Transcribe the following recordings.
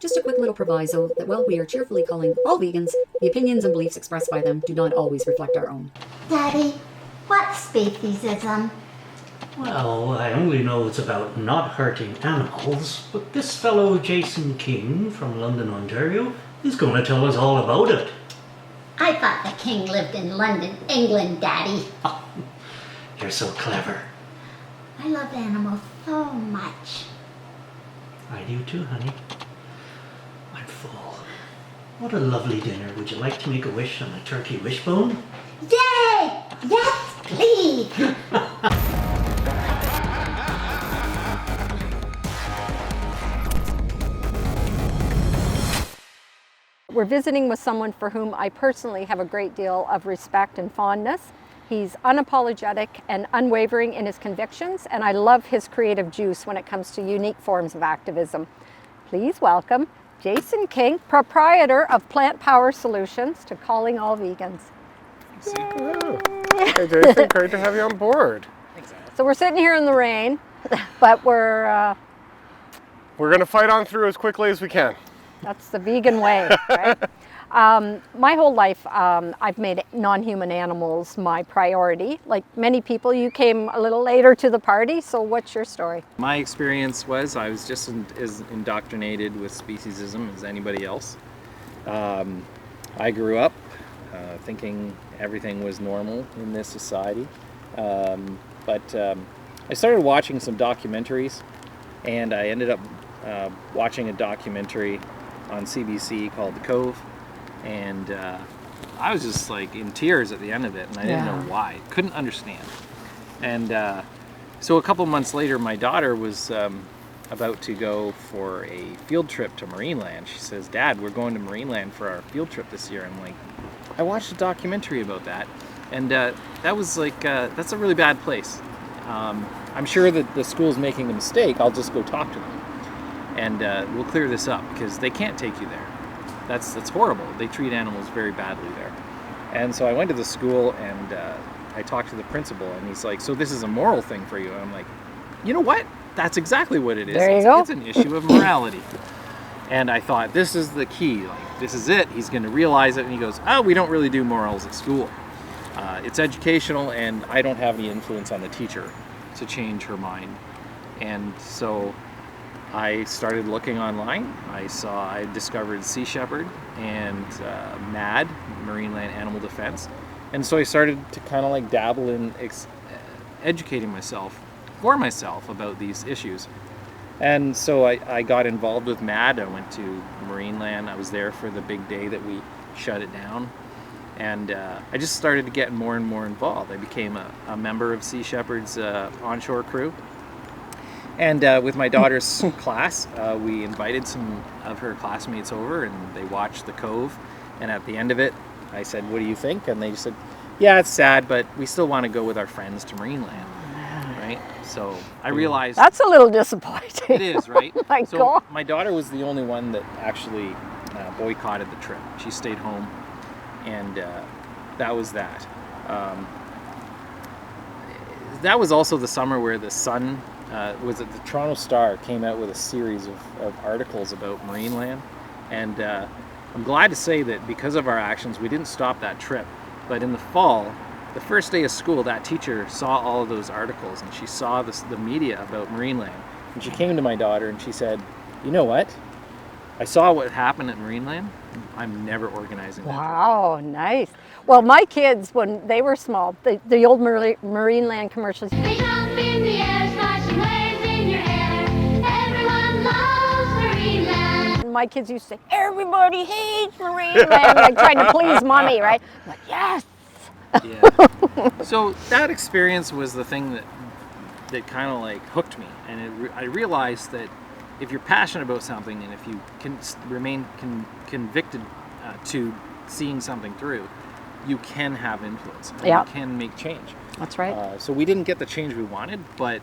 Just a quick little proviso that while we are cheerfully calling all vegans, the opinions and beliefs expressed by them do not always reflect our own. Daddy, what's speciesism? Well, I only know it's about not hurting animals, but this fellow Jason King from London, Ontario, is going to tell us all about it. I thought the king lived in London, England, Daddy. Oh, you're so clever. I love animals so much. I do too, honey. I'm full. What a lovely dinner. Would you like to make a wish on a turkey wishbone? Yay! Yes, please! We're visiting with someone for whom I personally have a great deal of respect and fondness. He's unapologetic and unwavering in his convictions, and I love his creative juice when it comes to unique forms of activism. Please welcome Jason King, proprietor of Plant Power Solutions, to Calling All Vegans. Hey Jason, great to have you on board. So we're sitting here in the rain, but we're going to fight on through as quickly as we can. that's the vegan way, right? My whole life, I've made non-human animals my priority. Like many people, you came a little later to the party, so what's your story? My experience was I was just as indoctrinated with speciesism as anybody else. I grew up thinking everything was normal in this society, but I started watching some documentaries, and I ended up watching a documentary on CBC called The Cove, and I was just like in tears at the end of it, and I didn't know why. Couldn't understand. And so a couple months later, my daughter was about to go for a field trip to Marineland. She says, "Dad, we're going to Marineland for our field trip this year." I'm like, I watched a documentary about that, and that was like, that's a really bad place. I'm sure that the school's making a mistake. I'll just go talk to them, and we'll clear this up, because they can't take you there. That's horrible. They treat animals very badly there. And so I went to the school, and I talked to the principal, and he's like, "So this is a moral thing for you?" And I'm like, you know what? That's exactly what it is. There you go. It's an issue of morality. And I thought, this is the key. Like, this is it. He's going to realize it. And he goes, "Oh, we don't really do morals at school. It's educational, and I don't have any influence on the teacher to change her mind." And so I started looking online. I discovered Sea Shepherd and MAD, Marineland Animal Defense. And so I started to kind of like dabble in educating myself about these issues. And so I got involved with MAD. I went to Marineland. I was there for the big day that we shut it down. And I just started to get more and more involved. I became a member of Sea Shepherd's onshore crew. And with my daughter's class, we invited some of her classmates over, and they watched The Cove. And at the end of it, I said, "What do you think?" And they said, "Yeah, it's sad, but we still want to go with our friends to Marineland." Right? So I realized... That's a little disappointing. It is, right? My so God. My daughter was the only one that actually boycotted the trip. She stayed home, and that was that. That was also the summer where the Sun... the Toronto Star came out with a series of articles about Marineland, and I'm glad to say that because of our actions, we didn't stop that trip. But in the fall, the first day of school, that teacher saw all of those articles, and she saw the media about Marineland, and she came to my daughter and she said, "You know what? I saw what happened at Marineland. I'm never organizing that." Wow, nice. Well, my kids, when they were small, the old Marineland commercials. We jump in the air, splashing waves in your hair. Everyone loves Marineland. My kids used to say, "Everybody hates Marineland," like trying to please mommy, right? I'm like, yes. Yeah. So that experience was the thing that kind of like hooked me, and I realized that if you're passionate about something, and if you can remain convicted to seeing something through, you can have influence. And Yeah. You can make change. That's right. So we didn't get the change we wanted, but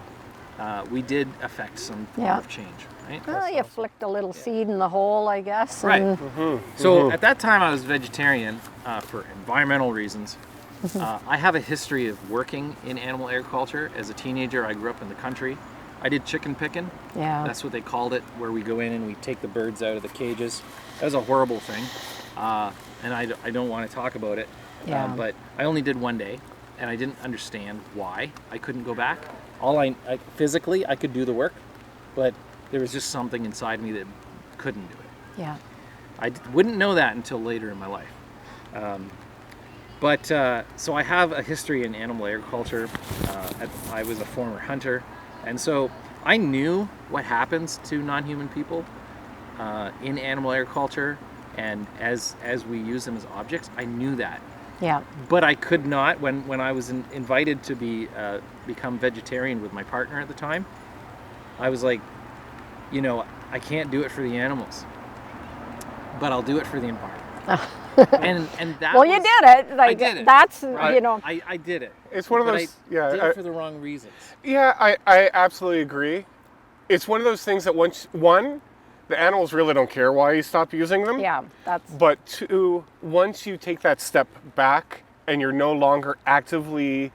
we did affect some form Yeah. of change, right? Well, you flicked a little seed in the hole, I guess. Right. and- So at that time I was vegetarian for environmental reasons. I have a history of working in animal agriculture. As a teenager, I grew up in the country. I did chicken picking. Yeah. That's what they called it, where we go in and we take the birds out of the cages. That was a horrible thing, and I don't want to talk about it. Yeah. But I only did one day, and I didn't understand why I couldn't go back. Physically, I could do the work, but there was just something inside me that couldn't do it. Yeah. I wouldn't know that until later in my life. So I have a history in animal agriculture. I was a former hunter, and so I knew what happens to non-human people in animal agriculture, and as we use them as objects. I knew that. Yeah. But I could not, when I was invited to become vegetarian with my partner at the time, I was like, I can't do it for the animals, but I'll do it for the environment. and that Well, you did it. Like, I did it. That's, I did it. It's one of But those, I did it for the wrong reasons. Yeah, I absolutely agree. It's one of those things that the animals really don't care why you stop using them. Yeah, that's... But two, once you take that step back and you're no longer actively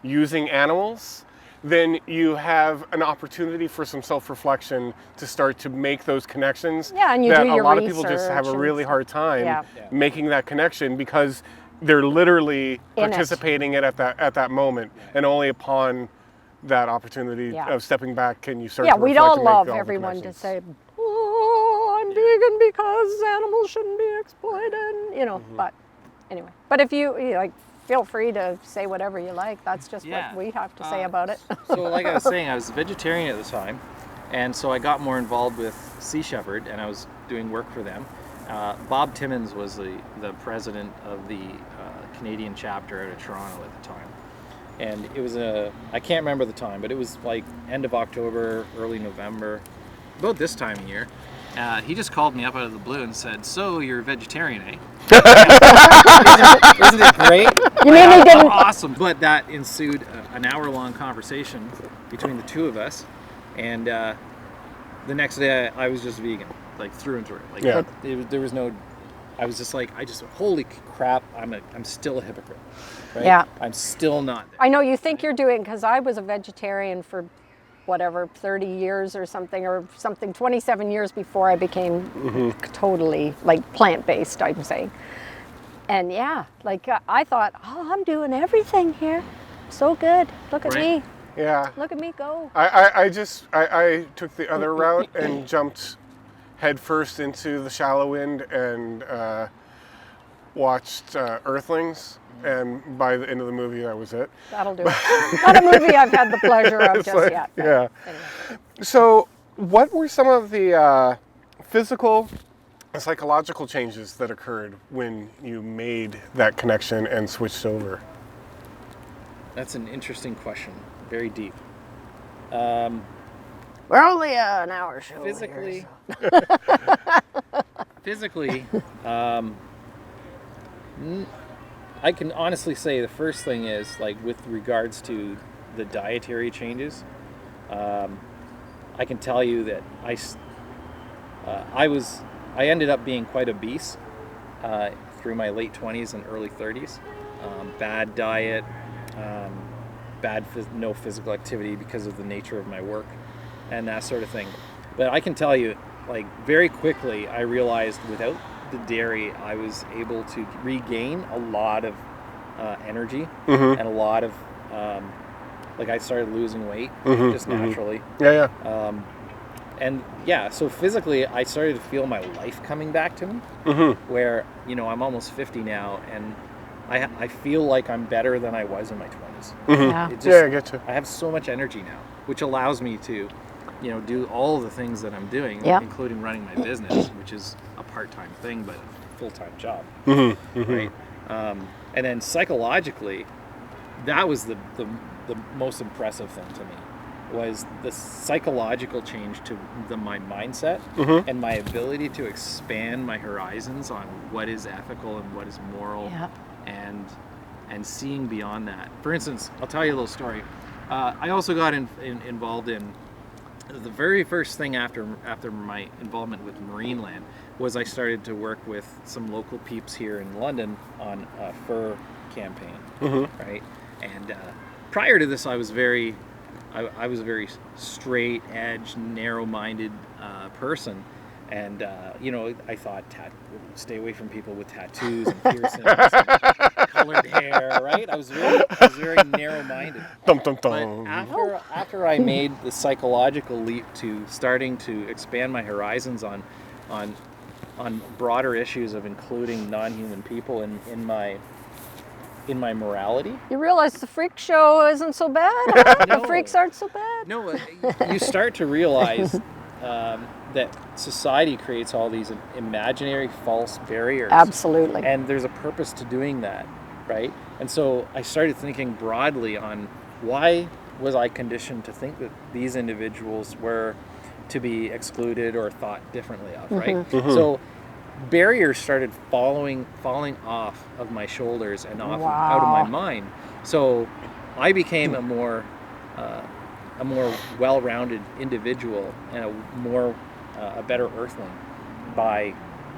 using animals, then you have an opportunity for some self-reflection to start to make those connections. Yeah, and you that do your a lot of people just have a research really hard time Yeah. making that connection because they're literally In it. participating at that moment, and only upon that opportunity Yeah. of stepping back can you start Yeah, to we'd reflect all and make love all the everyone to connections. say, oh, I'm vegan because animals shouldn't be exploited, but anyway. But if you feel free to say whatever you like. That's just Yeah. what we have to say about it. So like I was saying, I was a vegetarian at the time, and so I got more involved with Sea Shepherd, and I was doing work for them. Bob Timmins was the president of the Canadian chapter out of Toronto at the time. And it was I can't remember the time, but it was like end of October, early November, about this time of year. He just called me up out of the blue and said, "So you're a vegetarian, eh?" Isn't it great? You mean he didn't? Awesome. But that ensued an hour-long conversation between the two of us, and the next day I was just vegan, like through and through. Like Yeah. there was no. I was just like, holy crap! I'm still a hypocrite. Right? Yeah. I'm still not there. I know you think you're doing, because I was a vegetarian for whatever, 30 years or something, 27 years before I became totally like plant-based, I'm saying. And yeah, like I thought, oh, I'm doing everything here. So good. Look at Right. me. Yeah. Look at me go. I took the other route and jumped headfirst into the shallow end and watched Earthlings. And by the end of the movie, that was it. That'll do it. Not a movie I've had the pleasure of It's just like, yet. but yeah. anyway. So, what were some of the physical and psychological changes that occurred when you made that connection and switched over? That's an interesting question. Very deep. We're only an hour show. Physically, I can honestly say the first thing is, like, with regards to the dietary changes, I can tell you that I ended up being quite obese through my late 20s and early 30s. Bad diet, no physical activity because of the nature of my work and that sort of thing. But I can tell you, like, very quickly I realized without the dairy I was able to regain a lot of energy and a lot of I started losing weight just naturally. Yeah. And yeah, so physically I started to feel my life coming back to me, where, I'm almost 50 now, and I feel like I'm better than I was in my 20s. Yeah. Yeah, I get you. I have so much energy now, which allows me to, do all of the things that I'm doing, Yeah. including running my business, which is a part-time thing, but a full-time job, right? And then psychologically, that was the most impressive thing to me, was the psychological change to my mindset and my ability to expand my horizons on what is ethical and what is moral, Yeah. and seeing beyond that. For instance, I'll tell you a little story. I also got involved in the very first thing after my involvement with Marineland was I started to work with some local peeps here in London on a fur campaign, right? And prior to this, I was very I was a very straight edge, narrow-minded person. And, I thought, stay away from people with tattoos and piercings and colored hair, right? I was very narrow-minded. Dum, dum, But dum. after I made the psychological leap to starting to expand my horizons on broader issues of including non-human people in my morality. You realize the freak show isn't so bad, huh? No. The freaks aren't so bad. No, you start to realize that society creates all these imaginary false barriers. Absolutely. And there's a purpose to doing that, right? And so I started thinking broadly on why was I conditioned to think that these individuals were to be excluded or thought differently of, right? Mm-hmm. So barriers started falling off of my shoulders and off out of my mind. So I became a more well-rounded individual and a better earthling by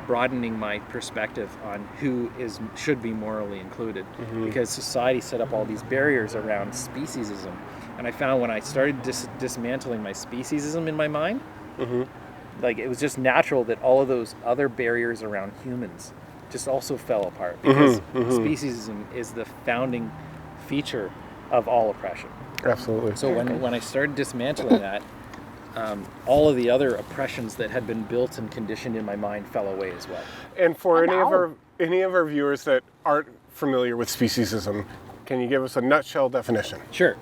broadening my perspective on who should be morally included. Because society set up all these barriers around speciesism, and I found when I started dismantling my speciesism in my mind, like it was just natural that all of those other barriers around humans just also fell apart, because speciesism is the founding feature of all oppression. Absolutely. So when I started dismantling that, all of the other oppressions that had been built and conditioned in my mind fell away as well. And for any of our viewers that aren't familiar with speciesism, can you give us a nutshell definition? Sure.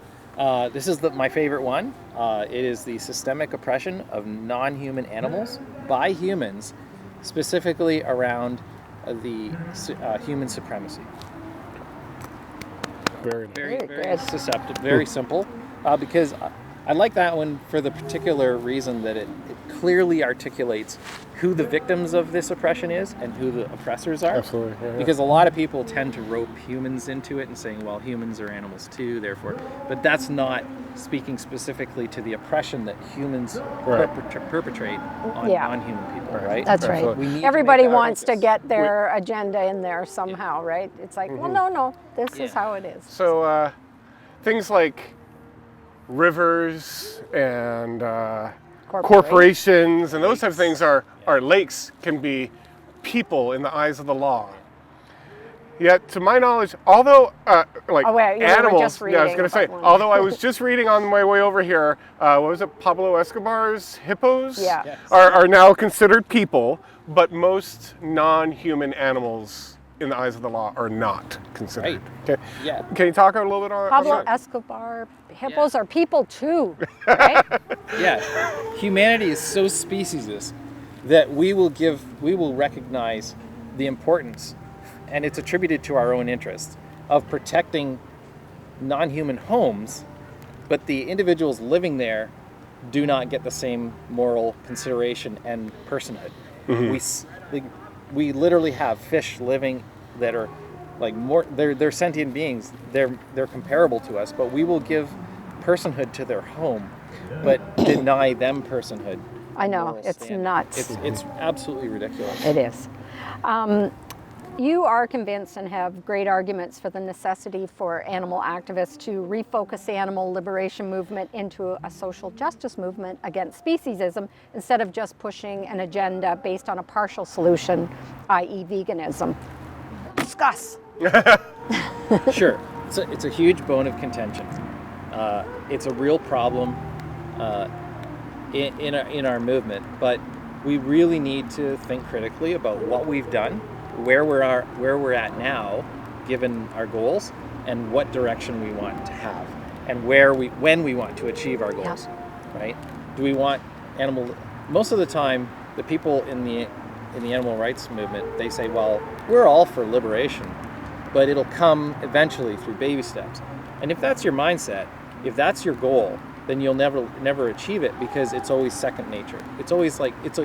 This is my favorite one. It is the systemic oppression of non-human animals by humans, specifically around the human supremacy. Very nice. Very good. susceptible, very simple, because I like that one for the particular reason that it clearly articulates who the victims of this oppression is and who the oppressors are. Absolutely. Yeah, yeah. Because a lot of people tend to rope humans into it and saying, well, humans are animals too, therefore. But that's not speaking specifically to the oppression that humans perpetrate on non-human people, right? That's Absolutely. right. We need Everybody to make that wants to focus. get their agenda in there somehow, right? It's like, well, no, this is how it is. So things like rivers and corporations and those type of things are lakes can be people in the eyes of the law. Yet, to my knowledge, although like Oh, wait, you were animals, just I was going to reading say, about one. although I was just reading on my way over here, what was it, Pablo Escobar's hippos Yeah. Yes. are now considered people, but most non-human animals in the eyes of the law are not considered. Right. Okay. Yeah. Can you talk a little bit on Pablo that? Escobar, hippos are people too, right? Yeah, humanity is so speciesist that we will recognize the importance, and it's attributed to our own interests, of protecting non-human homes, but the individuals living there do not get the same moral consideration and personhood. We literally have fish living that are like they're sentient beings. They're comparable to us, but we will give personhood to their home, but deny them personhood. I know, moral it's standing. nuts. It's absolutely ridiculous. It is. You are convinced and have great arguments for the necessity for animal activists to refocus the animal liberation movement into a social justice movement against speciesism instead of just pushing an agenda based on a partial solution, i.e. veganism. Discuss. Sure, it's a huge bone of contention. It's a real problem in our movement, but we really need to think critically about what we've done, where we're at now, given our goals, and what direction we want to have, and when we want to achieve our goals. Right? Do we want animal? Most of the time, the people in the animal rights movement, they say, well, we're all for liberation, but it'll come eventually through baby steps. And if that's your mindset, if that's your goal, then you'll never achieve it, because it's always second nature. It's always like it's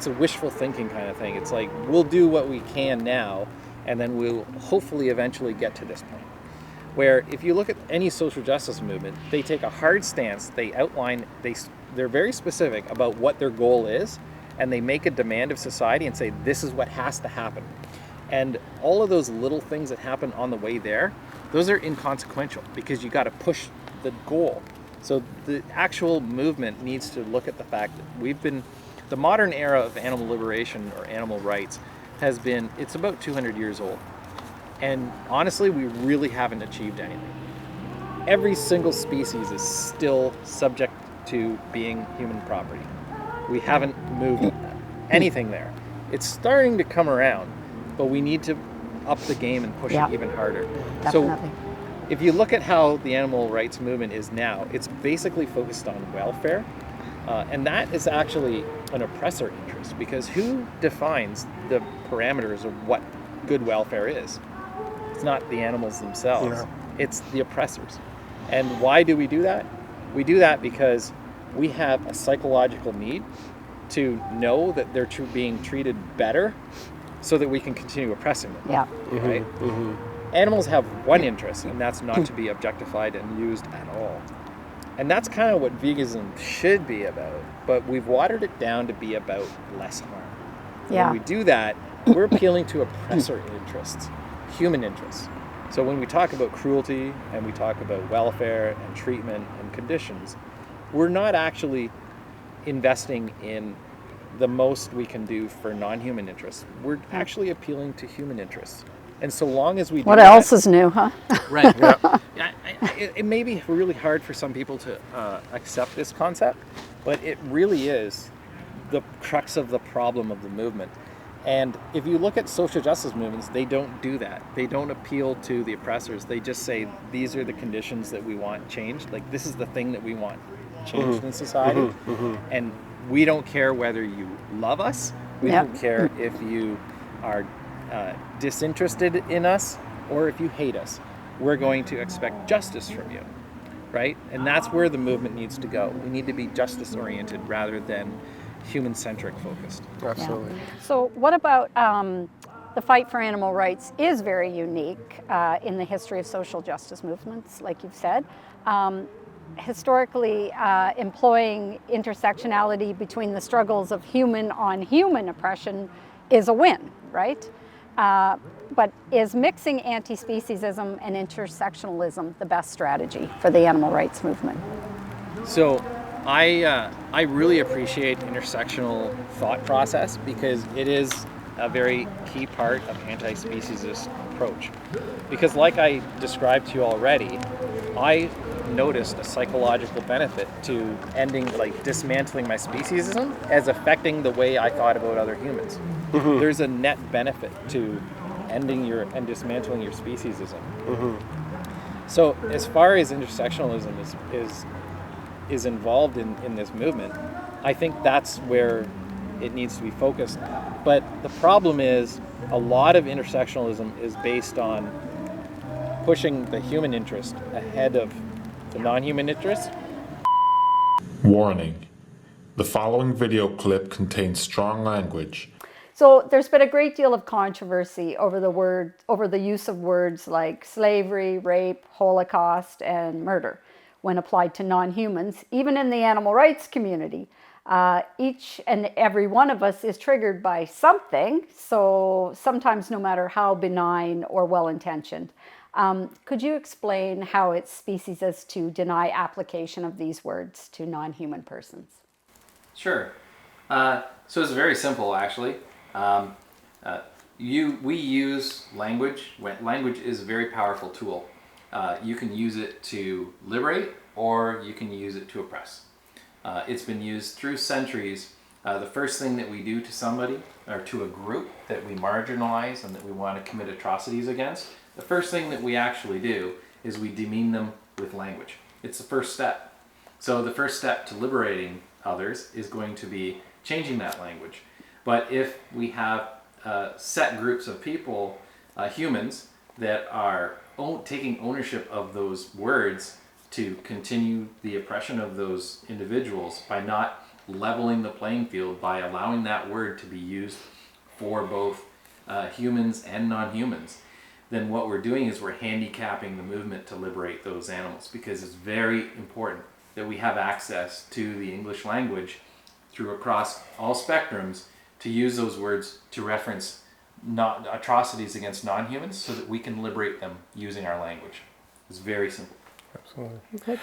a wishful thinking kind of thing. It's like we'll do what we can now, and then we'll hopefully eventually get to this point. Where if you look at any social justice movement, they take a hard stance. They outline. They're very specific about what their goal is, and they make a demand of society and say this is what has to happen. And all of those little things that happen on the way there, those are inconsequential, because you got to push the goal. So the actual movement needs to look at the fact that the modern era of animal liberation or animal rights it's about 200 years old. And honestly, we really haven't achieved anything. Every single species is still subject to being human property. We haven't moved anything there. It's starting to come around, but we need to up the game and push it even harder. Definitely. So if you look at how the animal rights movement is now, it's basically focused on welfare. And that is actually an oppressor interest, because who defines the parameters of what good welfare is? It's not the animals themselves. No. It's the oppressors. And why do we do that? We do that because we have a psychological need to know that they're being treated better so that we can continue oppressing them. Yeah. Right? Animals have one interest, and that's not to be objectified and used at all. And that's kind of what veganism should be about, but we've watered it down to be about less harm. Yeah. When we do that, we're appealing to oppressor interests, human interests. So when we talk about cruelty and we talk about welfare and treatment and conditions, we're not actually investing in the most we can do for non-human interests. We're actually appealing to human interests. And so long as we do What that, else is new, huh? right. It may be really hard for some people to accept this concept, but it really is the crux of the problem of the movement. And if you look at social justice movements, they don't do that. They don't appeal to the oppressors. They just say, these are the conditions that we want changed. Like, this is the thing that we want changed in society. And we don't care whether you love us. We don't care if you are disinterested in us or if you hate us. We're going to expect justice from you, right? And that's where the movement needs to go. We need to be justice-oriented rather than human-centric focused. Absolutely. So what about the fight for animal rights is very unique in the history of social justice movements, like you've said. Historically, employing intersectionality between the struggles of human on human oppression is a win, right? But is mixing anti-speciesism and intersectionalism the best strategy for the animal rights movement? So I really appreciate intersectional thought process because it is a very key part of anti-speciesist approach. Because like I described to you already, I noticed a psychological benefit to dismantling my speciesism as affecting the way I thought about other humans. There's a net benefit to ending and dismantling your speciesism. So as far as intersectionalism is involved in this movement, I think that's where it needs to be focused. But the problem is a lot of intersectionalism is based on pushing the human interest ahead of the non-human interest. Warning. The following video clip contains strong language. So there's been a great deal of controversy over the use of words like slavery, rape, Holocaust, and murder when applied to non-humans, even in the animal rights community. Each and every one of us is triggered by something, so sometimes no matter how benign or well-intentioned. Could you explain how it's speciesist to deny application of these words to non-human persons? Sure. So it's very simple, actually. We use language. Language is a very powerful tool. You can use it to liberate, or you can use it to oppress. It's been used through centuries. The first thing that we do to somebody, or to a group that we marginalize and that we want to commit atrocities against, the first thing that we actually do is we demean them with language. It's the first step. So the first step to liberating others is going to be changing that language. But if we have set groups of people, humans, that are taking ownership of those words to continue the oppression of those individuals by not leveling the playing field, by allowing that word to be used for both humans and non-humans, then what we're doing is we're handicapping the movement to liberate those animals, because it's very important that we have access to the English language across all spectrums to use those words to reference atrocities against non-humans so that we can liberate them using our language. It's very simple. Absolutely.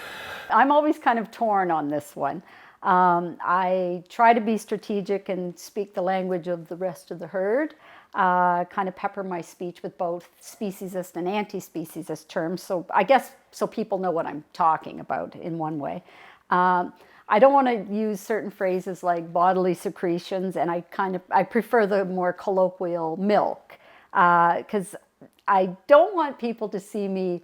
I'm always kind of torn on this one. I try to be strategic and speak the language of the rest of the herd, kind of pepper my speech with both speciesist and anti-speciesist terms. So I guess so people know what I'm talking about in one way. I don't want to use certain phrases like bodily secretions, and I prefer the more colloquial milk, because I don't want people to see me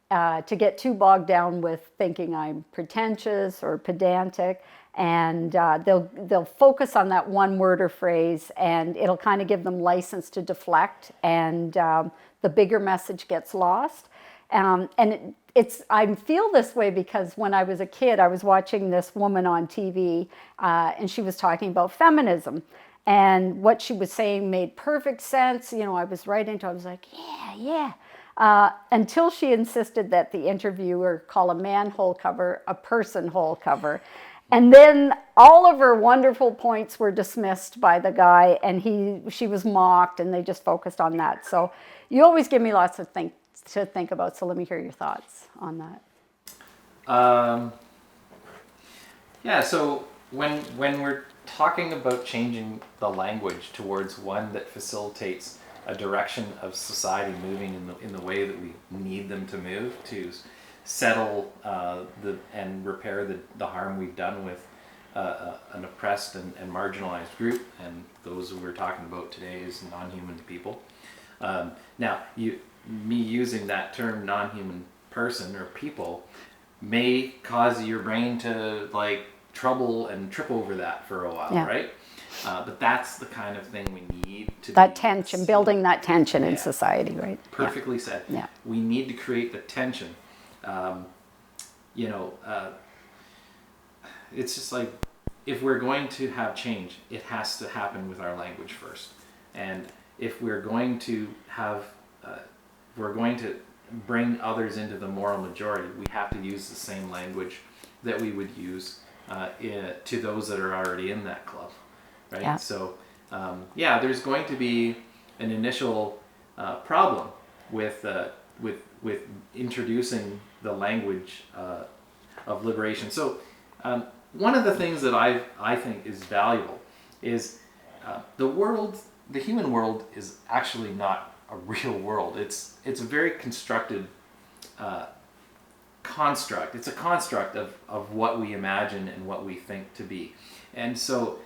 to get too bogged down with thinking I'm pretentious or pedantic, and they'll focus on that one word or phrase, and it'll kind of give them license to deflect, and the bigger message gets lost. I feel this way because when I was a kid, I was watching this woman on TV, and she was talking about feminism. And what she was saying made perfect sense. You know, I was right into it. I was like, yeah. Until she insisted that the interviewer call a man hole cover a person hole cover. And then all of her wonderful points were dismissed by the guy, and she was mocked, and they just focused on that. So you always give me lots of things to think about. So let me hear your thoughts on that. Yeah, so when we're talking about changing the language towards one that facilitates a direction of society moving in the way that we need them to move, to settle and repair the harm we've done with an oppressed and marginalized group, and those who we're talking about today is non-human people. Now, me using that term non-human person or people may cause your brain to like trouble and trip over that for a while, right? But that's the kind of thing we need to that tension, building that tension in society, right? Perfectly said. Yeah. We need to create the tension. It's just like, if we're going to have change, it has to happen with our language first. And if we're going to bring others into the moral majority, we have to use the same language that we would use to those that are already in that club, right? Yeah. So, there's going to be an initial problem with introducing the language of liberation. So, one of the things that I think is valuable is the human world is actually not a real world. It's a very constructed construct. It's a construct of what we imagine and what we think to be. And so,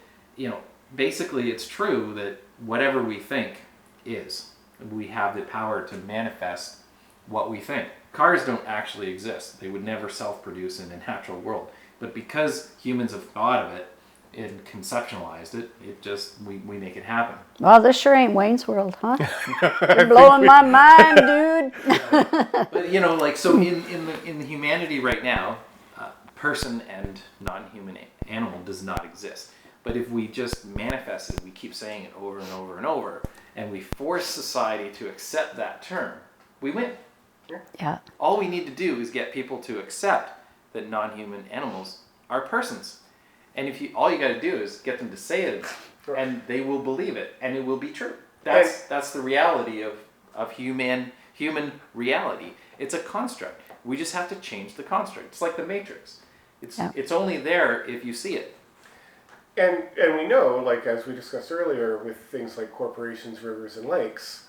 basically it's true that whatever we think is. We have the power to manifest what we think. Cars don't actually exist. They would never self-produce in a natural world. But because humans have thought of it and conceptualized it, we make it happen. Well, this sure ain't Wayne's World, huh? You're blowing my mind, dude. But so in the humanity right now, person and non-human animal does not exist. But if we just manifest it, we keep saying it over and over and over, and we force society to accept that term, we win. Yeah. All we need to do is get people to accept that non-human animals are persons. And all you got to do is get them to say it, and they will believe it, and it will be true. That's the reality of human reality. It's a construct. We just have to change the construct. It's like the Matrix. It's only there if you see it. And we know, like as we discussed earlier, with things like corporations, rivers, and lakes,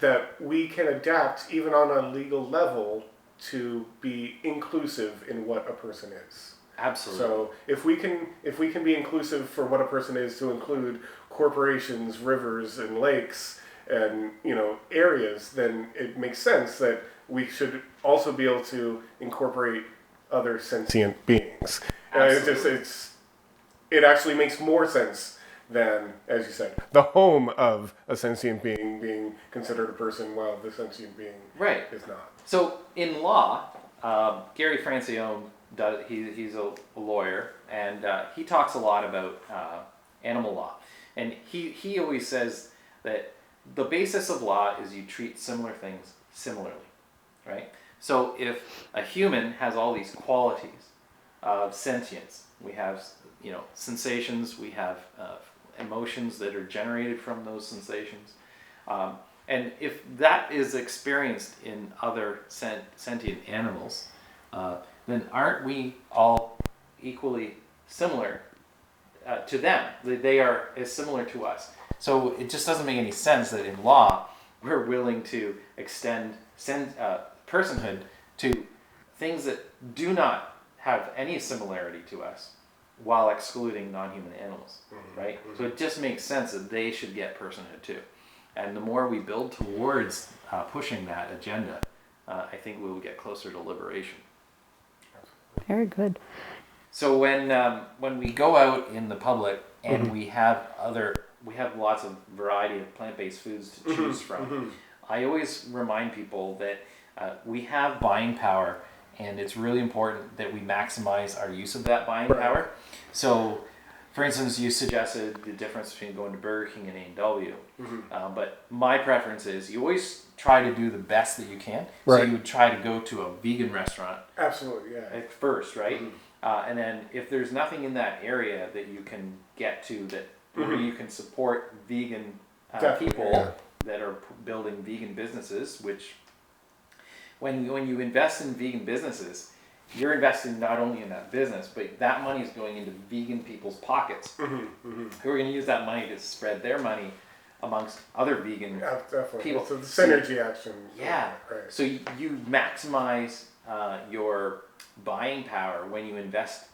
that we can adapt even on a legal level to be inclusive in what a person is. Absolutely. So if we can be inclusive for what a person is to include corporations, rivers, and lakes, and areas, then it makes sense that we should also be able to incorporate other sentient beings. It actually makes more sense than, as you said, the home of a sentient being considered a person, while the sentient being is not. So in law, Gary Francione he's a lawyer, and he talks a lot about animal law, and he always says that the basis of law is you treat similar things similarly, right? So if a human has all these qualities of sentience, we have sensations, we have emotions that are generated from those sensations, and if that is experienced in other sentient animals, then aren't we all equally similar to them? They are as similar to us. So it just doesn't make any sense that in law we're willing to extend personhood to things that do not have any similarity to us while excluding non-human animals, right? So it just makes sense that they should get personhood too. And the more we build towards pushing that agenda, I think we will get closer to liberation. Very good. So when we go out in the public and we have lots of variety of plant-based foods to choose from, I always remind people that we have buying power, and it's really important that we maximize our use of that buying power. So, for instance, you suggested the difference between going to Burger King and A&W, but my preference is you always try to do the best that you can. So you would try to go to a vegan restaurant. Absolutely, yeah. At first, right? And then if there's nothing in that area that you can get to that where you can support vegan people that are building vegan businesses, which when you invest in vegan businesses, you're investing not only in that business, but that money is going into vegan people's pockets who are going to use that money to spread their money amongst other vegan people. So the synergy action. Yeah. Right. So you maximize your buying power when you invest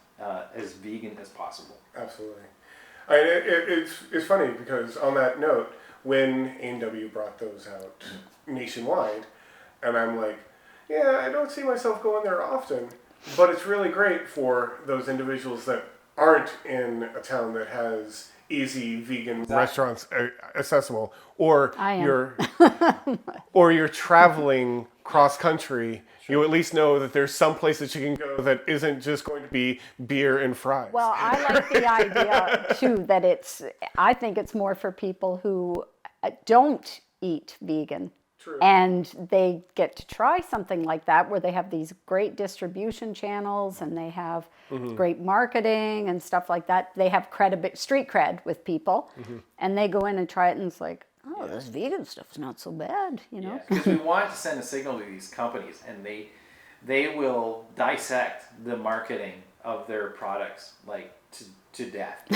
as vegan as possible. Absolutely. It's funny because on that note, when A&W brought those out nationwide, and I'm like, yeah, I don't see myself going there often, but it's really great for those individuals that aren't in a town that has easy vegan restaurants accessible, or you're traveling cross country. You at least know that there's some place that you can go that isn't just going to be beer and fries. Well, I like the idea too that I think it's more for people who don't eat vegan. True. And they get to try something like that where they have these great distribution channels and they have great marketing and stuff like that. They have street cred with people, and they go in and try it, and it's like, oh, this vegan stuff's not so bad, you know? Because we want to send a signal to these companies, and they will dissect the marketing of their products like to death.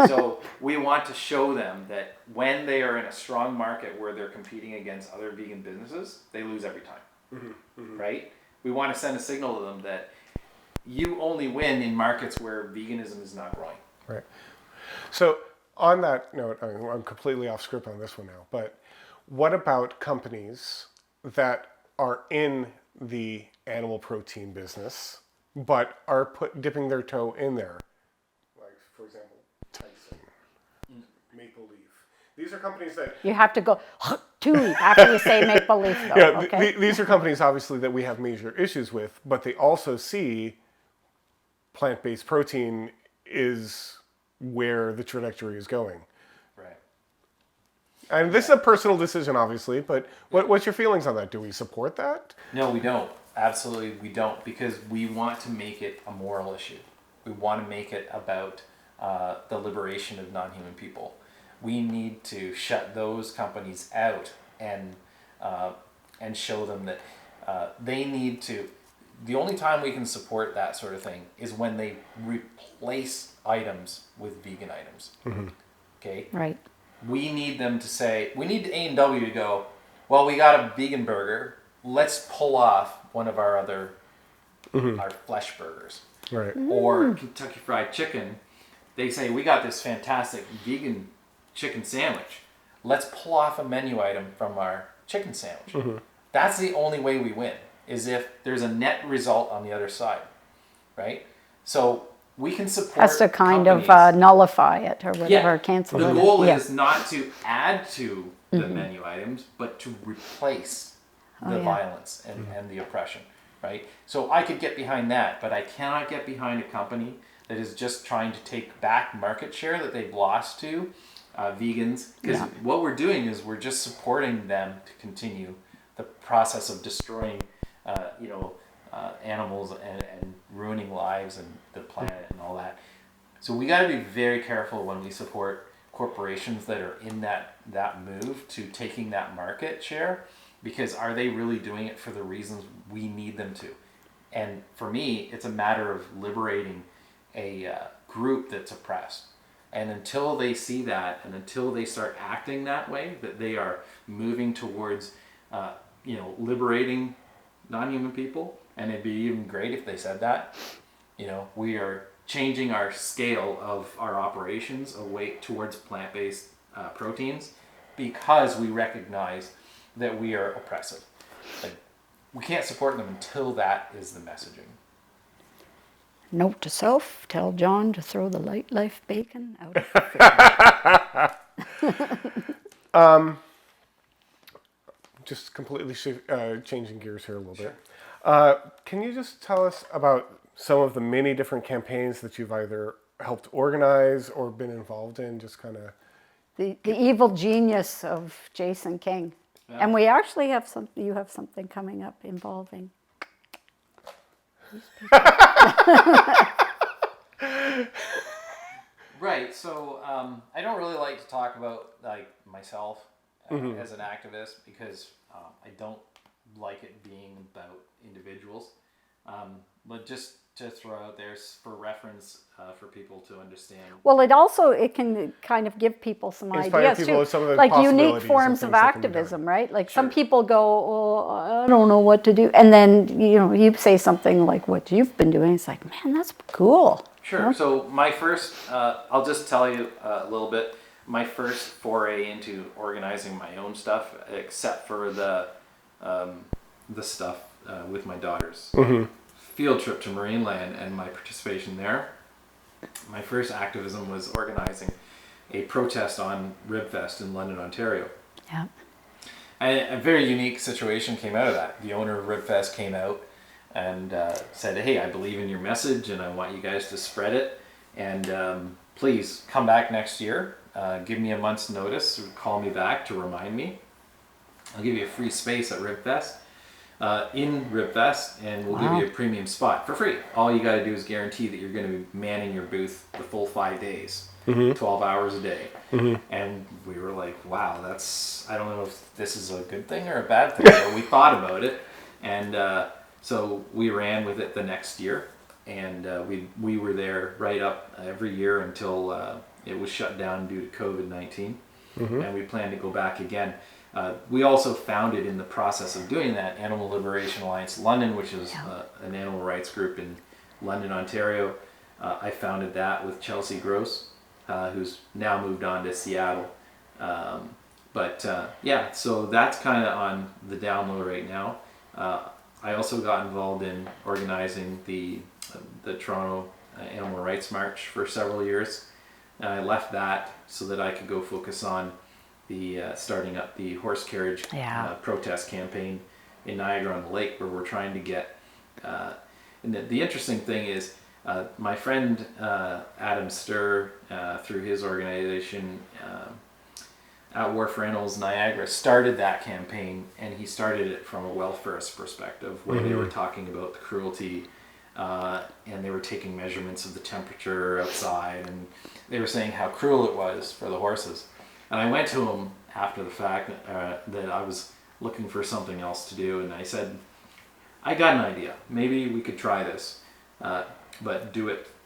So we want to show them that when they are in a strong market where they're competing against other vegan businesses, they lose every time, right? We want to send a signal to them that you only win in markets where veganism is not growing. Right. So on that note, I'm completely off script on this one now, but what about companies that are in the animal protein business but are dipping their toe in there? For example, Tyson, Maple Leaf. These are companies that... You have to go too after you say Maple Leaf, though. Yeah, okay? These are companies, obviously, that we have major issues with, but they also see plant-based protein is where the trajectory is going. Right. And this is a personal decision, obviously, but what's your feelings on that? Do we support that? No, we don't. Absolutely, we don't, because we want to make it a moral issue. We want to make it about the liberation of non-human people. We need to shut those companies out and show them that they need to. The only time we can support that sort of thing is when they replace items with vegan items. Okay. Right. We need them to say. We need A&W to go, well, we got a vegan burger. Let's pull off one of our other our flesh burgers. Right. Or Kentucky Fried Chicken, they say, we got this fantastic vegan chicken sandwich. Let's pull off a menu item from our chicken sandwich. That's the only way we win, is if there's a net result on the other side, right? So we can support Has to kind of companies. Nullify it or whatever, cancel it. The goal is not to add to the menu items, but to replace the violence and the oppression. Right? So I could get behind that, but I cannot get behind a company that is just trying to take back market share that they've lost to vegans. Because what we're doing is we're just supporting them to continue the process of destroying, animals and ruining lives and the planet and all that. So we got to be very careful when we support corporations that are in that move to taking that market share. Because are they really doing it for the reasons we need them to? And for me, it's a matter of liberating a group that's oppressed. And until they see that, and until they start acting that way, that they are moving towards, liberating non-human people, and it'd be even great if they said that. We are changing our scale of our operations away towards plant-based proteins because we recognize that we are oppressive. Like, we can't support them until that is the messaging. Note to self, tell John to throw the light life bacon out of the fridge. Just completely changing gears here a little bit. Can you just tell us about some of the many different campaigns that you've either helped organize or been involved in? Just kind of The evil genius of Jason King. Yeah. And we actually have you have something coming up involving these people. Right. So I don't really like to talk about myself as an activist because I don't like it being about individuals. But just to throw out there for reference for people to understand. Well, it can kind of give people some Inspire ideas people too, with some of the like unique possibilities of forms of things that can be done. activism, right? Like some Sure. people go, "Oh, I don't know what to do," and then you say something like what you've been doing. It's like, man, that's cool. Sure. So my first, I'll just tell you a little bit. My first foray into organizing my own stuff, except for the stuff with my daughters. Field trip to Marineland and my participation there. My first activism was organizing a protest on Ribfest in London, Ontario. Yeah. And a very unique situation came out of that. The owner of Ribfest came out and said, "Hey, I believe in your message and I want you guys to spread it. And please come back next year. Give me a month's notice. Call me back to remind me. I'll give you a free space at Ribfest." In Ribfest, and we'll give you a premium spot for free. All you got to do is guarantee that you're going to be manning your booth the full 5 days, 12 hours a day. And we were like, wow, I don't know if this is a good thing or a bad thing, but we thought about it. And so we ran with it the next year, and we were there right up every year until it was shut down due to COVID-19, and we plan to go back again. We also founded, in the process of doing that, Animal Liberation Alliance London, which is an animal rights group in London, Ontario. I founded that with Chelsea Gross, who's now moved on to Seattle. So that's kind of on the down low right now. I also got involved in organizing the Toronto Animal Rights March for several years. And I left that so that I could go focus on the starting up the horse carriage protest campaign in Niagara-on-the-Lake, where we're trying to get. And the interesting thing is, my friend Adam Sturr, through his organization, At War for Animals Niagara, started that campaign, and he started it from a welfarist perspective, where they were talking about the cruelty, and they were taking measurements of the temperature outside, and they were saying how cruel it was for the horses. And I went to him after the fact that I was looking for something else to do, and I said, I got an idea. Maybe we could try this, but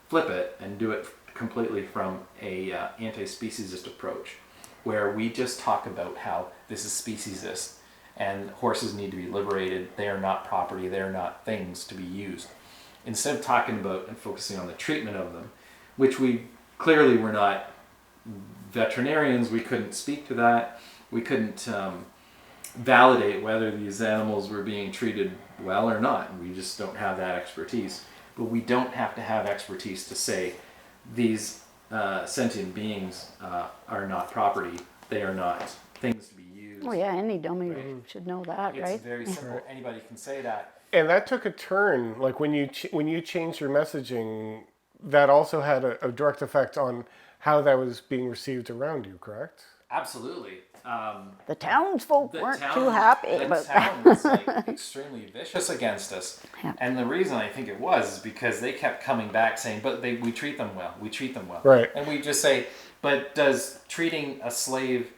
flip it, and do it completely from a anti-speciesist approach, where we just talk about how this is speciesist, and horses need to be liberated. They are not property. They are not things to be used. Instead of talking about and focusing on the treatment of them, which we clearly were not veterinarians, we couldn't speak to that. We couldn't validate whether these animals were being treated well or not. We just don't have that expertise. But we don't have to have expertise to say these sentient beings are not property. They are not things to be used. Oh yeah, any dummy should know that, right? It's very simple. Anybody can say that. And that took a turn. Like when you changed your messaging, that also had a direct effect on how that was being received around you, correct? Absolutely. The townsfolk weren't too happy. The But town was extremely vicious against us. Yeah. And the reason I think it was is because they kept coming back saying, but we treat them well. We treat them well. Right. And we just say, but does treating a slave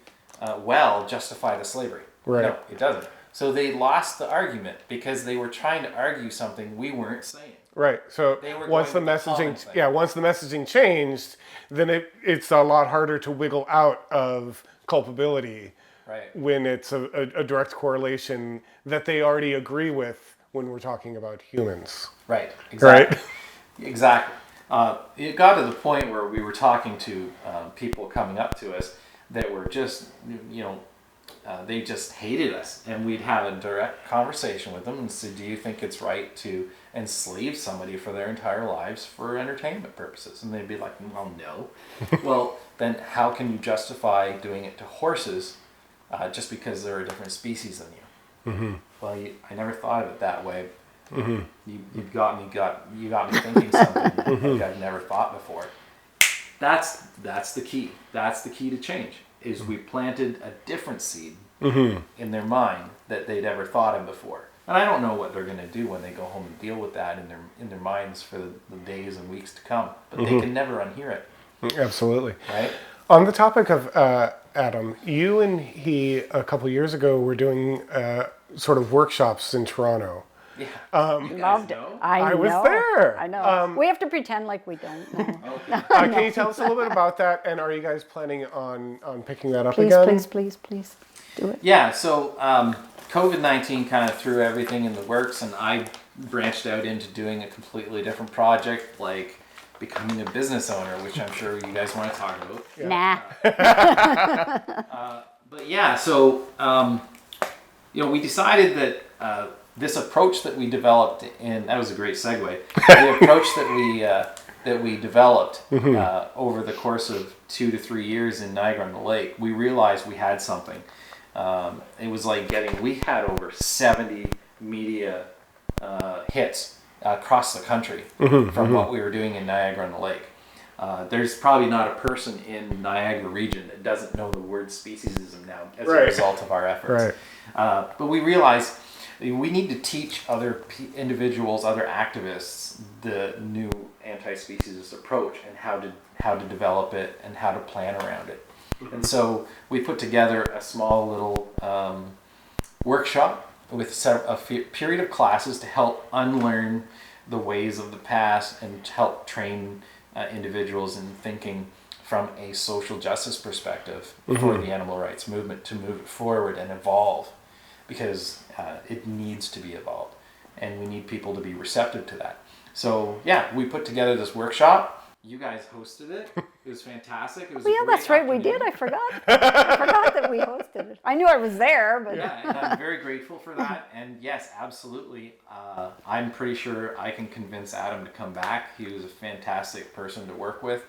well justify the slavery? Right. No, it doesn't. So they lost the argument because they were trying to argue something we weren't saying. Right. So They were once the going with the common messaging, thing. once the messaging changed, then it's a lot harder to wiggle out of culpability Right. when it's a direct correlation that they already agree with when we're talking about humans. Right. Exactly. Right. Exactly. It got to the point where we were talking to people coming up to us that were just, they just hated us, and we'd have a direct conversation with them and say, "Do you think it's right to enslave somebody for their entire lives for entertainment purposes?" And they'd be like, "Well, no." Well, then how can you justify doing it to horses just because they're a different species than you? Mm-hmm. Well, I never thought of it that way. Mm-hmm. You got me thinking something like I've never thought before. That's the key. That's the key to change. Is we planted a different seed in their mind that they'd ever thought of before. And I don't know what they're going to do when they go home and deal with that in their minds for the days and weeks to come. But they can never unhear it. Absolutely. Right? On the topic of Adam, you and he a couple years ago were doing sort of workshops in Toronto. Yeah. You guys Loved it. know? I was there. I know. We have to pretend like we don't know. Okay. Can you tell us a little bit about that? And are you guys planning on picking that up Please, again? please do it. Yeah, so COVID-19 kind of threw everything in the works, and I branched out into doing a completely different project, like becoming a business owner, which I'm sure you guys want to talk about. Nah. But yeah, so we decided that this approach that we developed that was a great segue. The approach that we developed over the course of 2 to 3 years in Niagara-on-the-Lake, we realized we had something. It was like we had over 70 media hits across the country from what we were doing in Niagara-on-the-Lake. There's probably not a person in Niagara region that doesn't know the word speciesism now as a result of our efforts. Right. But we realized we need to teach other individuals, other activists, the new anti-speciesist approach and how to develop it and how to plan around it. And so we put together a small little workshop with a period of classes to help unlearn the ways of the past and to help train individuals in thinking from a social justice perspective for the animal rights movement to move it forward and evolve, because it needs to be evolved and we need people to be receptive to that. So yeah, we put together this workshop. You guys hosted it. It was fantastic. It was Well, yeah, that's right. We did. I forgot. I forgot that we hosted it. I knew I was there, but yeah, and I'm very grateful for that. And yes, absolutely. I'm pretty sure I can convince Adam to come back. He was a fantastic person to work with.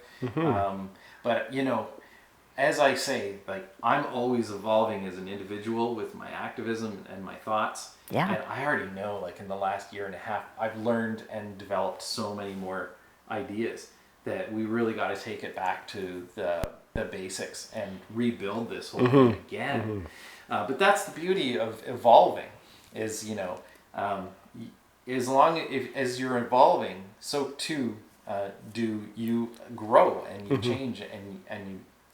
But as I say, I'm always evolving as an individual with my activism and my thoughts. Yeah. And I already know, in the last year and a half, I've learned and developed so many more ideas that we really got to take it back to the basics and rebuild this whole thing again. But that's the beauty of evolving, is as long as you're evolving, so too do you grow and you change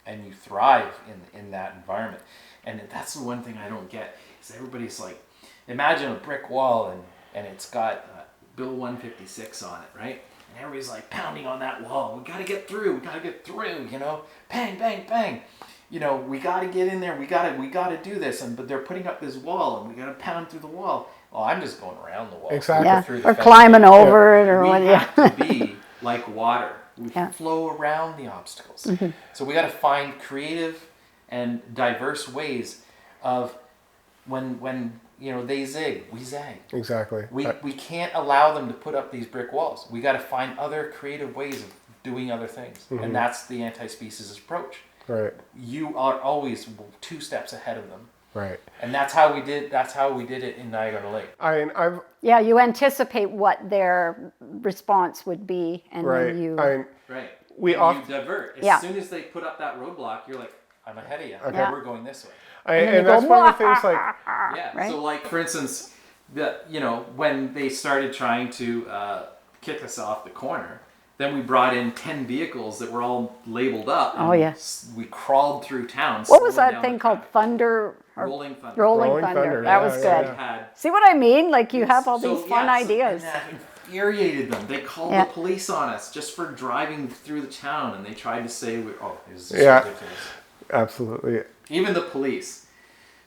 and you thrive in that environment. And that's the one thing I don't get, is everybody's like, imagine a brick wall and it's got Bill 156 on it, right? And everybody's like pounding on that wall. We got to get through, bang, bang, bang. We got to get in there. We got to do this. But they're putting up this wall and we got to pound through the wall. Well, I'm just going around the wall. Exactly. Through the or fence. climbing over it, or We what? have to be like water. We flow around the obstacles. So we got to find creative and diverse ways of when they zig, we zag. Exactly. We can't allow them to put up these brick walls. We got to find other creative ways of doing other things, and that's the anti-speciesist approach. Right. You are always 2 steps ahead of them. Right. And that's how we did it in Niagara-on-the-Lake. Yeah, you anticipate what their response would be, and then you. Right. We and often you divert. As soon as they put up that roadblock, you're like, I'm ahead of you. Okay. We're going this way. And that's one of the things Yeah. Right? So for instance, when they started trying to kick us off the corner, Then we brought in 10 vehicles that were all labeled up. Oh, and yeah. We crawled through town. What was slowing that down thing the called? traffic. Thunder? Or Rolling Thunder. Rolling Thunder. That was yeah, good. yeah. Had See what I mean? Like you have all So, these fun yeah, so- ideas. and that infuriated them. They called Yeah. the police on us just for driving through the town, and they tried to say, it was just Yeah. ridiculous. Absolutely. Even the police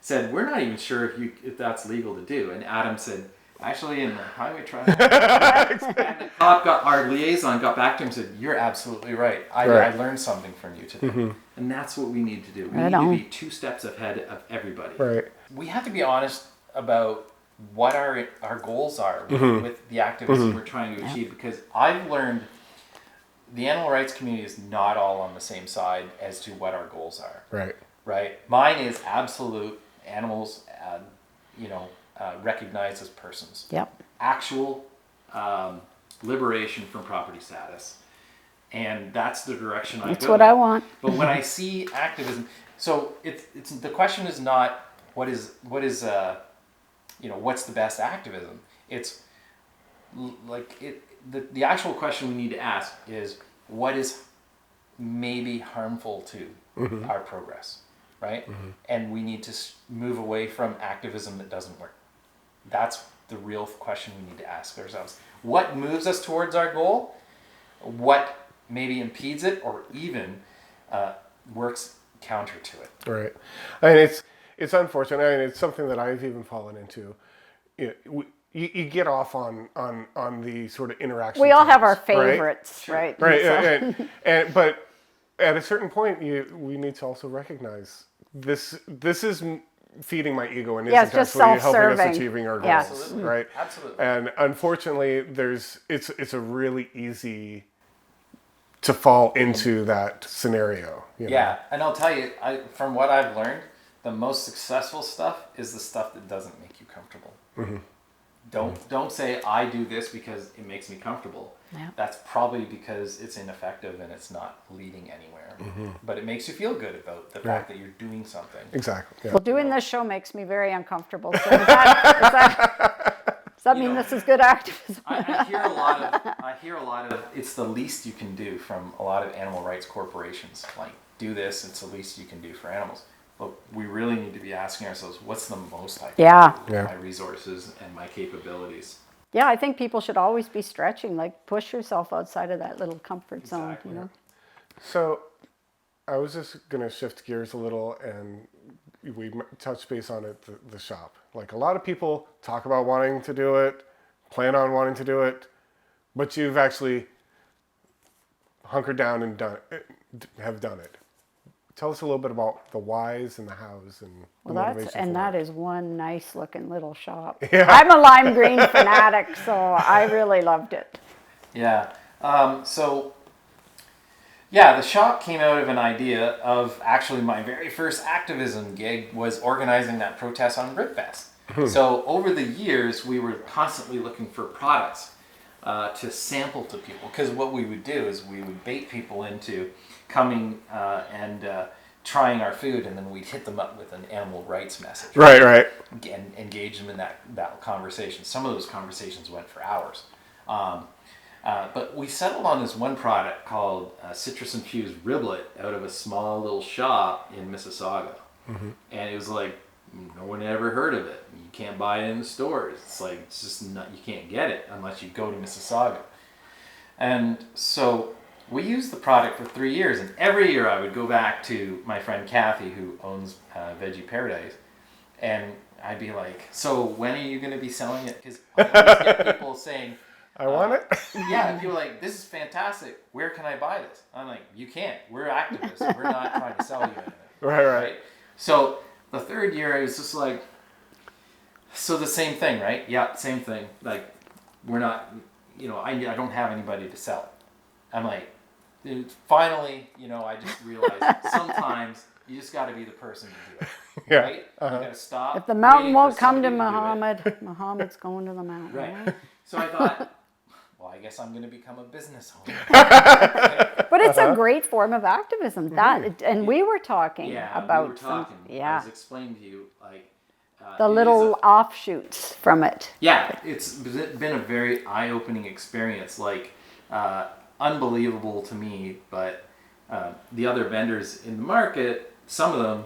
said, we're not even sure if that's legal to do. And Adam said, actually, in the highway traffic, and the cop our liaison got back to him and said, you're absolutely right. I learned something from you today. And that's what we need to do. We need to be 2 steps ahead of everybody. Right. We have to be honest about what our goals are with the activism we're trying to achieve, because I've learned the animal rights community is not all on the same side as to what our goals are. Right. Right? Mine is absolute animals, recognized as persons. Yep. Actual liberation from property status. And that's the direction I go. That's what I want. But when I see activism, so it's the question is not what's the best activism. It's the actual question we need to ask is what is maybe harmful to our progress, right? And we need to move away from activism that doesn't work. That's the real question we need to ask ourselves. What moves us towards our goal? What maybe impedes it, or even works counter to it? Right. I mean, it's unfortunate. I mean, it's something that I've even fallen into. You get off on the sort of interaction. We all have our terms, right? favorites, right? Right. So- But at a certain point, we need to also recognize this is feeding my ego and Yeah, isn't it's just actually helping us self-serving. achieving our goals, Yeah. Absolutely. right? Absolutely. And unfortunately, it's a really easy to fall into that scenario. You know? Yeah, and I'll tell you, from what I've learned, the most successful stuff is the stuff that doesn't make you comfortable. Don't say I do this because it makes me comfortable. Yeah. That's probably because it's ineffective and it's not leading anywhere. But it makes you feel good about the fact that you're doing something. Exactly. Yeah. Well, doing this show makes me very uncomfortable. So does that mean this is good activism? I hear a lot of it's the least you can do from a lot of animal rights corporations. Like, do this, it's the least you can do for animals. But we really need to be asking ourselves, what's the most I can do with my resources and my capabilities? Yeah, I think people should always be stretching, like push yourself outside of that little comfort zone, Exactly. you know? So I was just going to shift gears a little, and we touched base on it, the shop. Like, a lot of people talk about wanting to do it, plan on wanting to do it, but you've actually hunkered down and have done it. Tell us a little bit about the whys and the hows and the motivation for that it. is one nice looking little shop. Yeah. I'm a lime green fanatic, so I really loved it. Yeah. The shop came out of an idea of actually my very first activism gig was organizing that protest on Ribfest. So over the years, we were constantly looking for products to sample to people, because what we would do is we would bait people into coming and trying our food, and then we'd hit them up with an animal rights message. Right. And engage them in that conversation. Some of those conversations went for hours. But we settled on this one product called citrus-infused riblet out of a small little shop in Mississauga. And it was like, no one ever heard of it. You can't buy it in the stores. It's like, it's just not, you can't get it unless you go to Mississauga. And so we used the product for 3 years, and every year I would go back to my friend Kathy, who owns Veggie Paradise, and I'd be like, so when are you going to be selling it? Because I always get people saying, I want it. yeah, and people are like, this is fantastic. Where can I buy this? I'm like, you can't. We're activists. We're not trying to sell you anything. Right. So the third year, I was just like, so the same thing, right? Yeah, same thing. Like, we're not, I don't have anybody to sell. I'm like, finally, I just realized sometimes you just got to be the person to do it. Yeah. Right? You got to stop. If the mountain waiting won't for come to somebody do it. Muhammad, Muhammad's going to the mountain. Right. So I thought, well, I guess I'm going to become a business owner. But it's a great form of activism. And we were talking about we were talking. I was explaining to you, like, the little offshoots from it. Yeah, it's been a very eye-opening experience. Like, unbelievable to me, but the other vendors in the market, some of them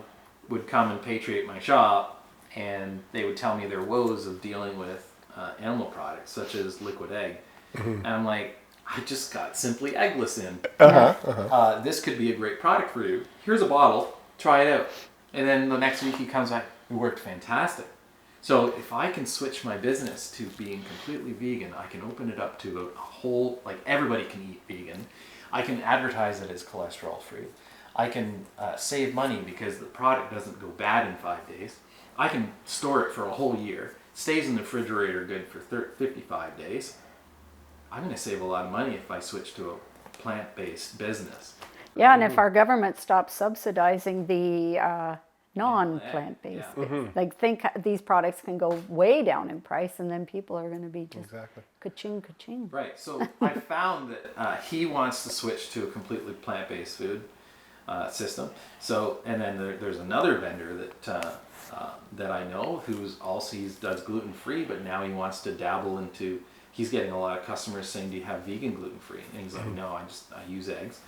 would come and patriate my shop, and they would tell me their woes of dealing with animal products, such as liquid egg. And I'm like, I just got Simply Eggless in. This could be a great product for you. Here's a bottle, try it out. And then the next week he comes back, it worked fantastic. So if I can switch my business to being completely vegan, I can open it up to a whole, like everybody can eat vegan. I can advertise it as cholesterol free. I can save money because the product doesn't go bad in 5 days. I can store it for a whole year. Stays in the refrigerator good for 55 days. I'm going to save a lot of money if I switch to a plant-based business. Yeah, and if our government stops subsidizing the non-plant-based, like think these products can go way down in price, and then people are going to be just ka-ching, ka-ching. Right. So I found that he wants to switch to a completely plant-based food system. So, and then there's another vendor that I know who's also does gluten-free, but now he wants to dabble into. He's getting a lot of customers saying, "Do you have vegan gluten-free?" And he's like, "No, I use eggs."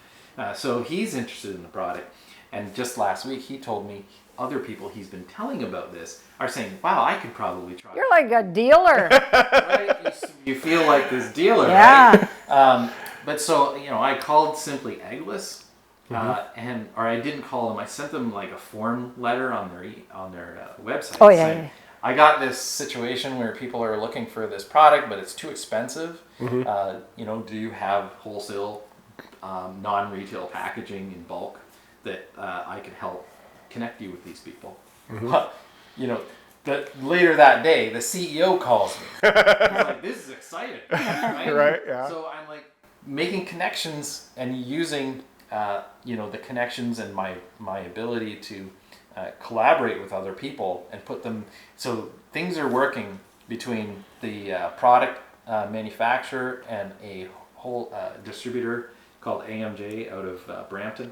So he's interested in the product. And just last week, he told me other people he's been telling about this are saying, "Wow, I could probably try." You're like a dealer. Right? You feel like this dealer, Yeah. right? But so I called Simply Eggless, or I didn't call them. I sent them like a form letter on their website. Oh, saying, I got this situation where people are looking for this product, but it's too expensive. Do you have wholesale, non-retail packaging in bulk that I could help connect you with these people? Later that day, the CEO calls me. He's like, "This is exciting, right?" Right, yeah. So I'm like making connections and using, the connections and my ability to collaborate with other people and put them, so things are working between the product manufacturer and a whole distributor called AMJ out of Brampton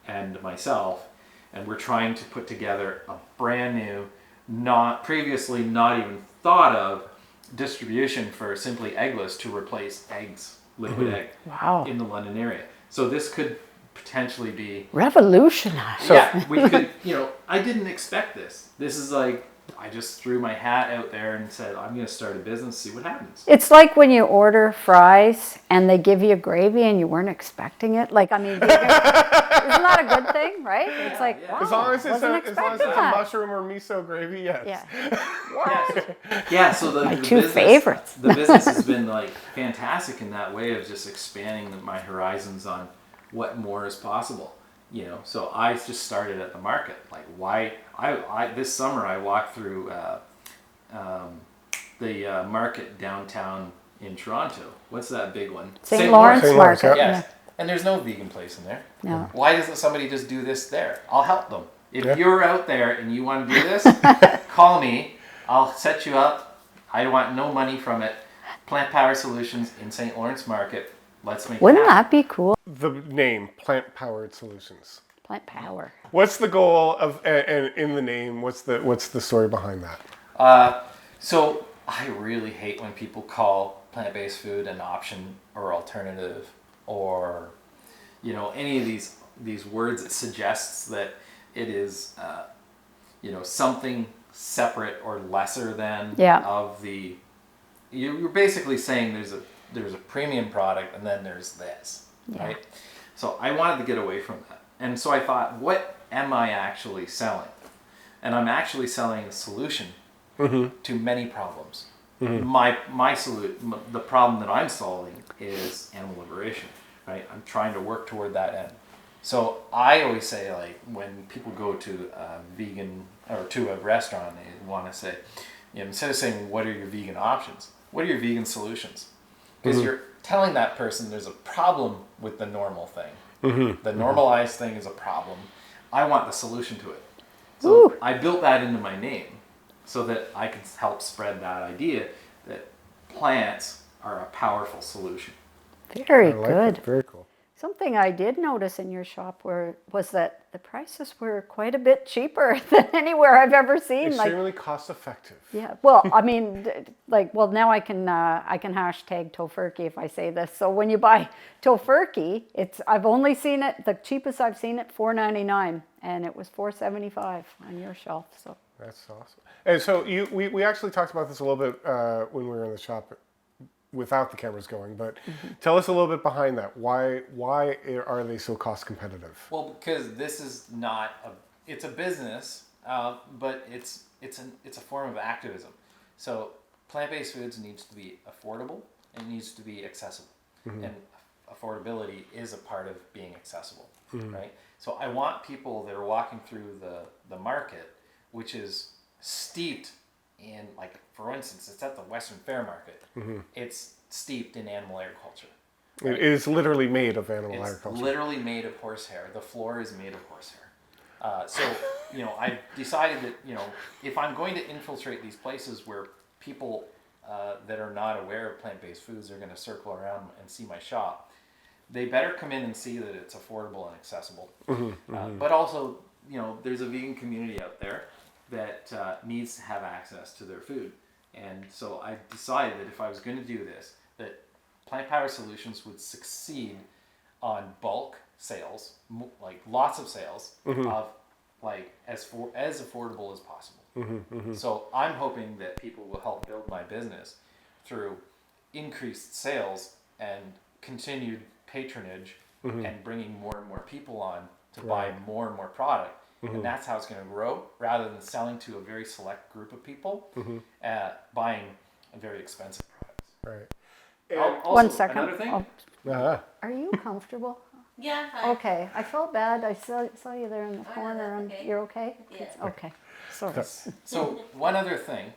and myself, and we're trying to put together a brand new, not even thought of distribution for Simply Eggless to replace eggs, liquid egg, in the London area. So this could potentially be revolutionized. We could, I didn't expect this. This is like, I just threw my hat out there and said, I'm going to start a business, see what happens. It's like when you order fries and they give you gravy and you weren't expecting it. Like, I mean, isn't that a good thing, right? It's like, wow, as long as it's a that. mushroom or miso gravy, yes. Yeah, so My the two business, favorites. The business has been like fantastic in that way of just expanding my horizons on what more is possible. So I just started at the market. Like, why? This summer I walked through the market downtown in Toronto. What's that big one? St. Lawrence Market. Yes. And there's no vegan place in there. No. Why doesn't somebody just do this there? I'll help them. If you're out there and you want to do this, call me. I'll set you up. I want no money from it. Plant Power Solutions in St. Lawrence Market. Let's make Wouldn't it happen. that be cool? The name, Plant Powered Solutions. Plant power. What's the goal of, and in the name, what's the story behind that? So I really hate when people call plant-based food an option or alternative, or any of these words that suggests that it is something separate or lesser than of the. You're basically saying there's a premium product and then there's this, right? So I wanted to get away from that. And so I thought, what am I actually selling? And I'm actually selling a solution to many problems. The problem that I'm solving is animal liberation, right? I'm trying to work toward that end. So I always say, like, when people go to a vegan or to a restaurant, they want to say, instead of saying, what are your vegan options? What are your vegan solutions? Because you're telling that person there's a problem with the normal thing. The normalized thing is a problem. I want the solution to it. So I built that into my name so that I can help spread that idea that plants are a powerful solution. Very good. Very cool. Something I did notice in your shop was that the prices were quite a bit cheaper than anywhere I've ever seen. Extremely cost effective. Yeah, well, I mean, now I can hashtag tofurkey if I say this. So when you buy tofurkey, I've only seen it, the cheapest I've seen it, $4.99, and it was $4.75 on your shelf. So that's awesome. And so we actually talked about this a little bit when we were in the shop without the cameras going, but tell us a little bit behind that. Why are they so cost competitive? Well, because this is not it's a business, but it's a form of activism. So plant-based foods needs to be affordable and it needs to be accessible. And affordability is a part of being accessible, right? So I want people that are walking through the market, which is steeped in, like, for instance, it's at the Western Fair Market. It's steeped in animal agriculture. Right? It is literally made of animal agriculture. It's literally made of horsehair. The floor is made of horsehair. So, I decided that, if I'm going to infiltrate these places where people that are not aware of plant-based foods are going to circle around and see my shop, they better come in and see that it's affordable and accessible. But also, there's a vegan community out there that needs to have access to their food. And so I decided that if I was going to do this, that Plant Power Solutions would succeed on bulk sales, like lots of sales, of like as affordable as possible. So I'm hoping that people will help build my business through increased sales and continued patronage and bringing more and more people on to buy more and more product. And that's how it's going to grow, rather than selling to a very select group of people, buying very expensive products. Right. Also, one second. Another thing. Are you comfortable? Yeah. Fine. Okay, I felt bad. I saw you there in the corner. And okay. you're okay? Yeah. Okay. Sorry. So one other thing,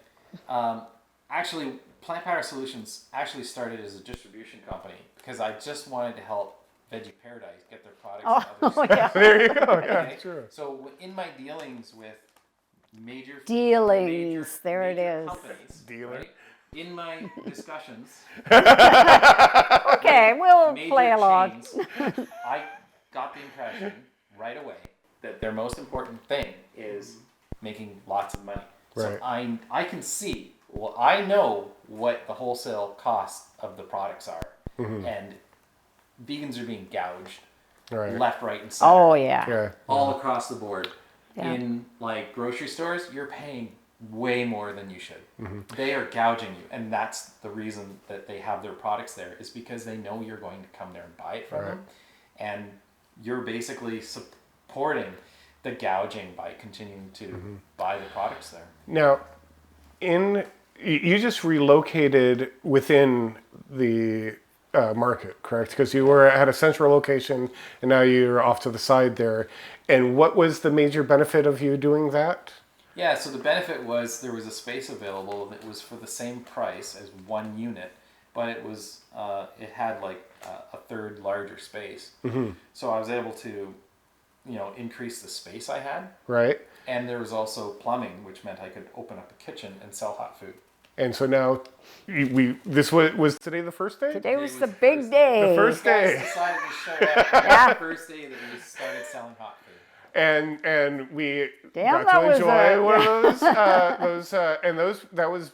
actually, Plant Power Solutions actually started as a distribution company because I just wanted to help Veggie Paradise get their products in other yeah. There you go. Yeah, Okay? true. So in my dealings with major Dealings, there it major is. companies, Dealer. right? In my discussions, Okay, we'll major play along. chains, I got the impression right away that their most important thing is making lots of money. So Right. I can see, well, I know what the wholesale cost of the products are, and vegans are being gouged Right. left, right, and center. Oh yeah. Yeah. All across the board. Yeah. In like grocery stores, you're paying way more than you should. They are gouging you, and that's the reason that they have their products there, is because they know you're going to come there and buy it from them, and you're basically supporting the gouging by continuing to buy the products there. Now, you just relocated within the market, correct? Because you had a central location, and now you're off to the side there. And what was the major benefit of you doing that? Yeah, so the benefit was there was a space available that was for the same price as one unit, but it was it had like a third larger space. So I was able to, increase the space I had. Right. And there was also plumbing, which meant I could open up a kitchen and sell hot food. And so now, this was today the first day? Today was the big day. The first You guys day. decided to show up the first day that we started selling hot food. And we Damn, got that to was enjoy one of those, that was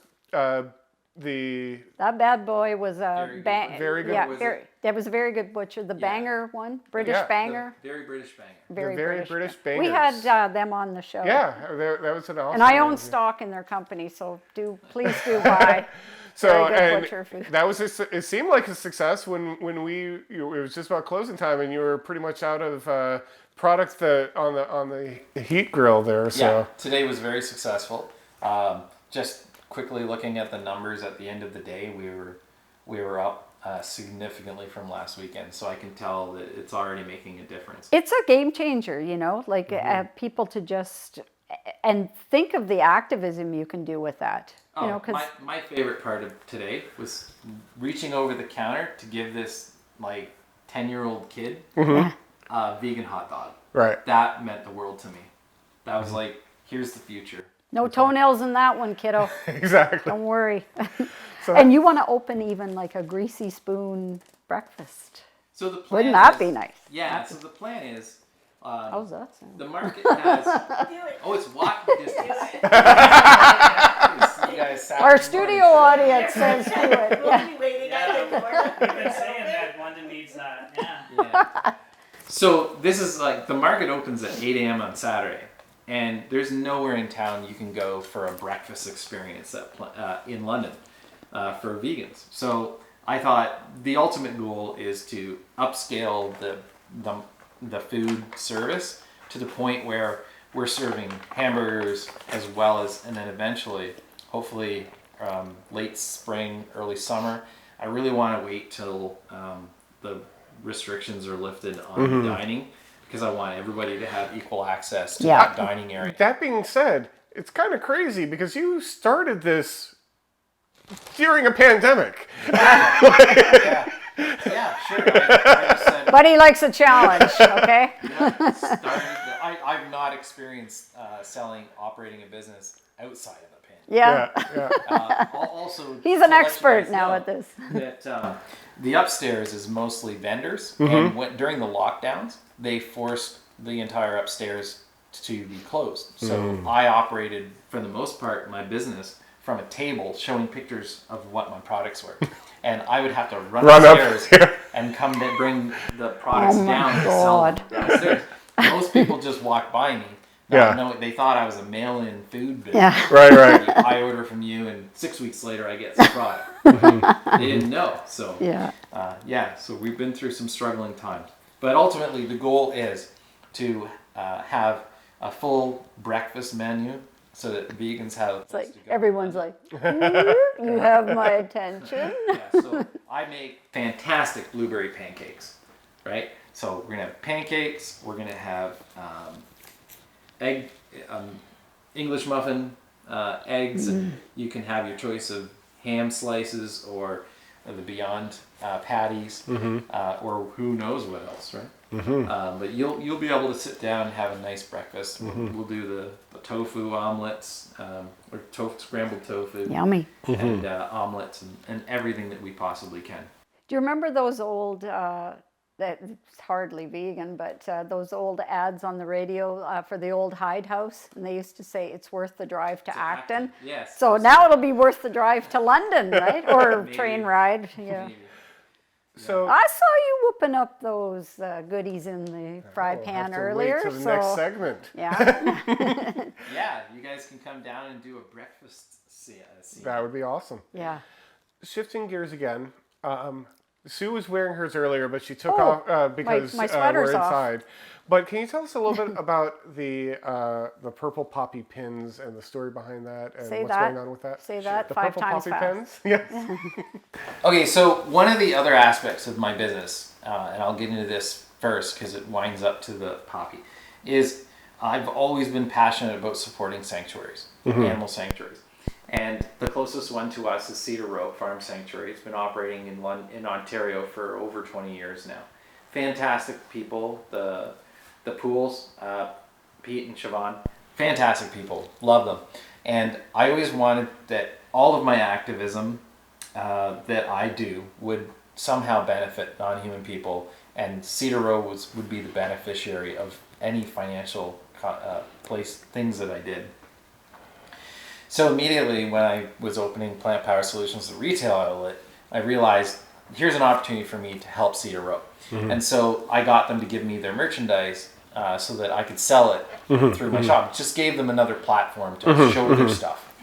the... That bad boy was Very good. Very good. Yeah, Was very, that was a very good butcher. The banger one, British Yeah. banger. The very British banger. Very British We had them on the show. Yeah, that was an awesome... And I own stock in their company, so please do buy. So, very good and butcher food. that was it seemed like a success when it was just about closing time, and you were pretty much out of product on the heat grill there. So Yeah, today was very successful. Just quickly looking at the numbers at the end of the day, we were up significantly from last weekend, so I can tell that it's already making a difference. It's a game changer, like people to just and think of the activism you can do with that. Because My favorite part of today was reaching over the counter to give this like 10-year-old kid a vegan hot dog. right. That meant the world to me. That was like, here's the future. no toenails in that one, kiddo. Exactly. Don't worry. So- And you want to open even like a greasy spoon breakfast. So the plan Wouldn't that is- be nice? Yeah. So the plan is. How's that sound? The market has. Oh, it's walking distance. You guys Saturday Our studio morning. audience says do it. We'll be waiting at the door. We've been saying that London needs that. Yeah. Yeah. So this is like the market opens at 8 a.m. on Saturday, and there's nowhere in town you can go for a breakfast experience in London for vegans. So I thought the ultimate goal is to upscale the food service to the point where we're serving hamburgers as well as, and then eventually, hopefully, late spring, early summer. I really want to wait till the restrictions are lifted on dining, because I want everybody to have equal access to that dining area. That being said, it's kind of crazy because you started this during a pandemic. Yeah, sure. I just said, But he likes a challenge, okay? I've not experienced operating a business outside of a pandemic. Yeah. Also, He's an to let you expert guys now know at this. That the upstairs is mostly vendors, and during the lockdowns, they forced the entire upstairs to be closed. So I operated, for the most part, my business from a table showing pictures of what my products were. And I would have to run upstairs and come to bring the products down to sell them downstairs. Most people just walk by me. No, they thought I was a mail-in food business. Yeah. Right. I order from you, and 6 weeks later I get some product. They didn't know. So so we've been through some struggling times. But ultimately, the goal is to have a full breakfast menu so that vegans have. It's like everyone's like, you have my attention. So I make fantastic blueberry pancakes, right? So we're gonna have pancakes. We're gonna have egg, English muffin, eggs. You can have your choice of ham slices or the Beyond patties, or who knows what else, right? But you'll be able to sit down and have a nice breakfast. We'll do the tofu omelets, or scrambled tofu. Yummy. And omelets and everything that we possibly can. Do you remember those old, it's hardly vegan, but those old ads on the radio for the old Hyde House? And they used to say, it's worth the drive to Acton. Yes. So now it'll be worth the drive to London, right? Or Maybe. train ride. Yeah. Maybe. So I saw you whooping up those goodies in the fry pan earlier. Wait till the next segment. Yeah. Yeah, you guys can come down and do a breakfast scene. That would be awesome. Yeah. Shifting gears again. Sue was wearing hers earlier, but she took off because my we're sweater's off. inside. But can you tell us a little bit about the purple poppy pins and the story behind that and Say what's that. going on with that? Say that The 5 purple times poppy fast. pins? Yes. Okay, so one of the other aspects of my business, and I'll get into this first because it winds up to the poppy, is I've always been passionate about supporting sanctuaries, animal sanctuaries. And the closest one to us is Cedar Row Farm Sanctuary. It's been operating in Ontario for over 20 years now. Fantastic people. The Pools, Pete and Siobhan, fantastic people. Love them. And I always wanted that all of my activism that I do would somehow benefit non-human people, and Cedar Row would be the beneficiary of any financial things that I did. So immediately when I was opening Plant Power Solutions, the retail outlet, I realized here's an opportunity for me to help Cedar Row. And so I got them to give me their merchandise so that I could sell it through my shop. Just gave them another platform to show their stuff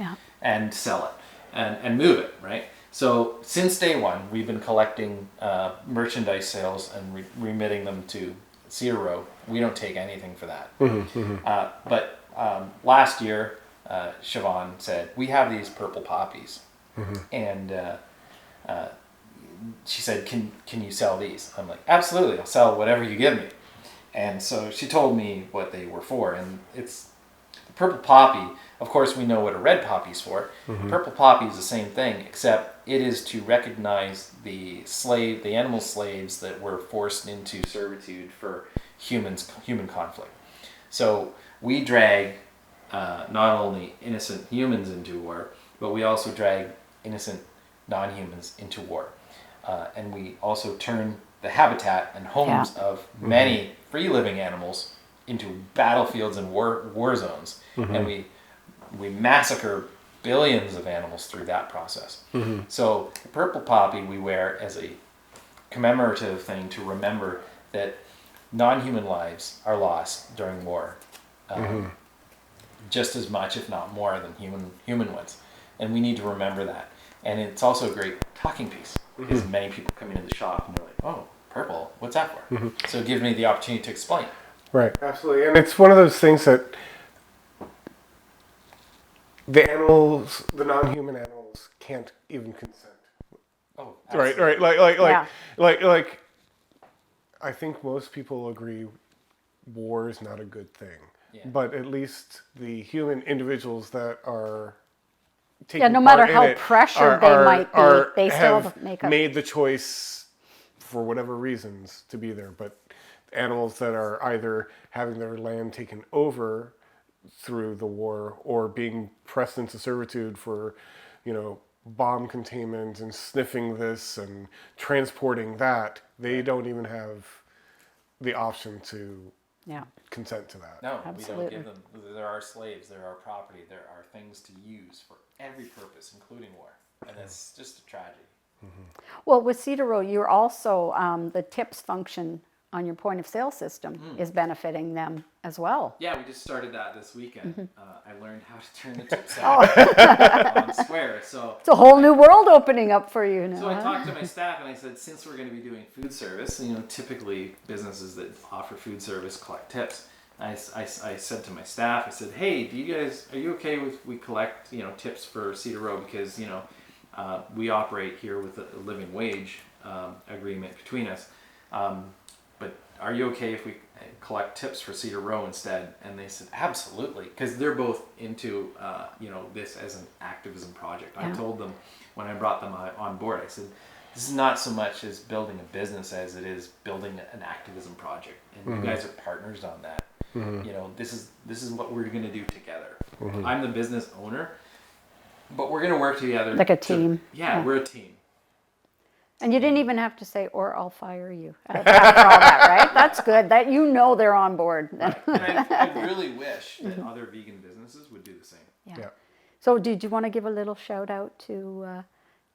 and sell it and move it, right? So since day one, we've been collecting merchandise sales and remitting them to Cedar Row. We don't take anything for that. But last year, Siobhan said, we have these purple poppies. And she said, can you sell these? I'm like, absolutely, I'll sell whatever you give me. And so she told me what they were for. And it's the purple poppy. Of course, we know what a red poppy's for. Purple poppy is the same thing, except it is to recognize the animal slaves that were forced into servitude for human conflict. So we drag not only innocent humans into war, but we also drag innocent non-humans into war. And we also turn the habitat and homes of many free living animals into battlefields and war zones, and we massacre billions of animals through that process. So the purple poppy we wear as a commemorative thing to remember that non-human lives are lost during war, just as much, if not more, than human ones, and we need to remember that. And it's also a great talking piece because many people come into the shop and they're like, "Oh, purple, what's that for?" So it gives me the opportunity to explain. Right, absolutely. And it's one of those things that the animals, the non-human animals, can't even consent. Oh, absolutely. Right. Like, I think most people agree war is not a good thing. Yeah. But at least the human individuals that are taking no matter part how in it pressured they might be, they still have made the choice for whatever reasons to be there. But animals that are either having their land taken over through the war or being pressed into servitude for, bomb containment and sniffing this and transporting that, they don't even have the option to consent to that. No, absolutely. We don't give them. There are slaves, there are property, there are things to use for every purpose, including war. And that's just a tragedy. Well, with Cedar Row, you're also, the tips function on your point of sale system is benefiting them as well. Yeah, we just started that this weekend. I learned how to turn the tips out on Square. So it's a whole new world opening up for you now. So I talked to my staff and I said, since we're going to be doing food service, typically businesses that offer food service collect tips. I said to my staff, I said, hey, are you okay with we collect tips for Cedar Row because we operate here with a living wage agreement between us. But are you okay if we collect tips for Cedar Row instead? And they said, absolutely, because they're both into, this as an activism project. I told them when I brought them on board, I said, this is not so much as building a business as it is building an activism project. And you guys are partners on that. This is what we're going to do together. I'm the business owner, but we're going to work together. Like a team. We're a team. And you didn't even have to say, or I'll fire you after all that, right? That's good. That they're on board. Right. And I really wish that other vegan businesses would do the same. Yeah. So did you want to give a little shout out to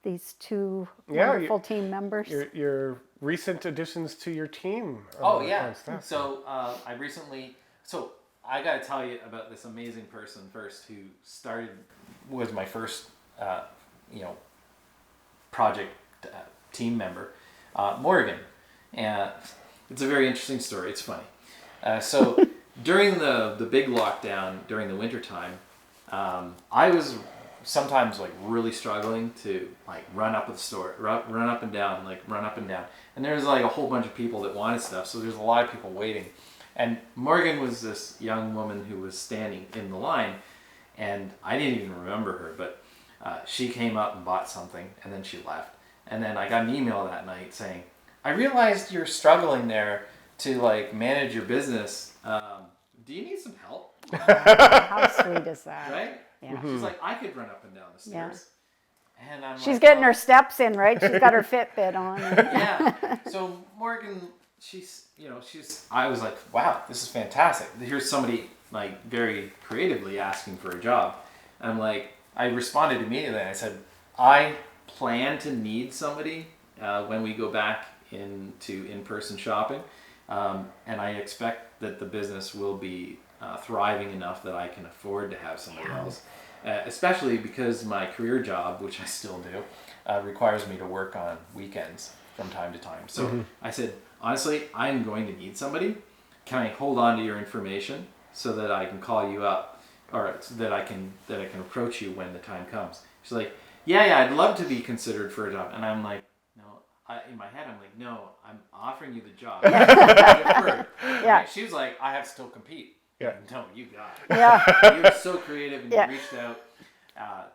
these two wonderful team members? Your recent additions to your team. On staff. So I got to tell you about this amazing person first who was my first, project team member, Morgan. And it's a very interesting story. It's funny. So during the big lockdown during the winter time, I was sometimes really struggling to run up at the store, run up and down. And there's a whole bunch of people that wanted stuff. So there's a lot of people waiting. And Morgan was this young woman who was standing in the line, and I didn't even remember her, but she came up and bought something, and then she left. And then I got an email that night saying, I realized you're struggling there to manage your business. Do you need some help? How sweet is that? Right? Yeah. She's like, I could run up and down the stairs. Yeah. And I'm she's getting her steps in, right? She's got her Fitbit on. Yeah. So Morgan, I was like, wow, this is fantastic. Here's somebody very creatively asking for a job. And I responded immediately and I said, I plan to need somebody when we go back into in-person shopping. And I expect that the business will be thriving enough that I can afford to have somebody else. Especially because my career job, which I still do, requires me to work on weekends from time to time. So I said, honestly, I'm going to need somebody. Can I hold on to your information so that I can call you up, or so that I can approach you when the time comes? She's like, yeah, I'd love to be considered for a job. And I'm like, no, in my head, I'm like, no, I'm offering you the job. Yeah. She was like, I have to still compete. Yeah. No, you got it. Yeah. You were so creative and you reached out.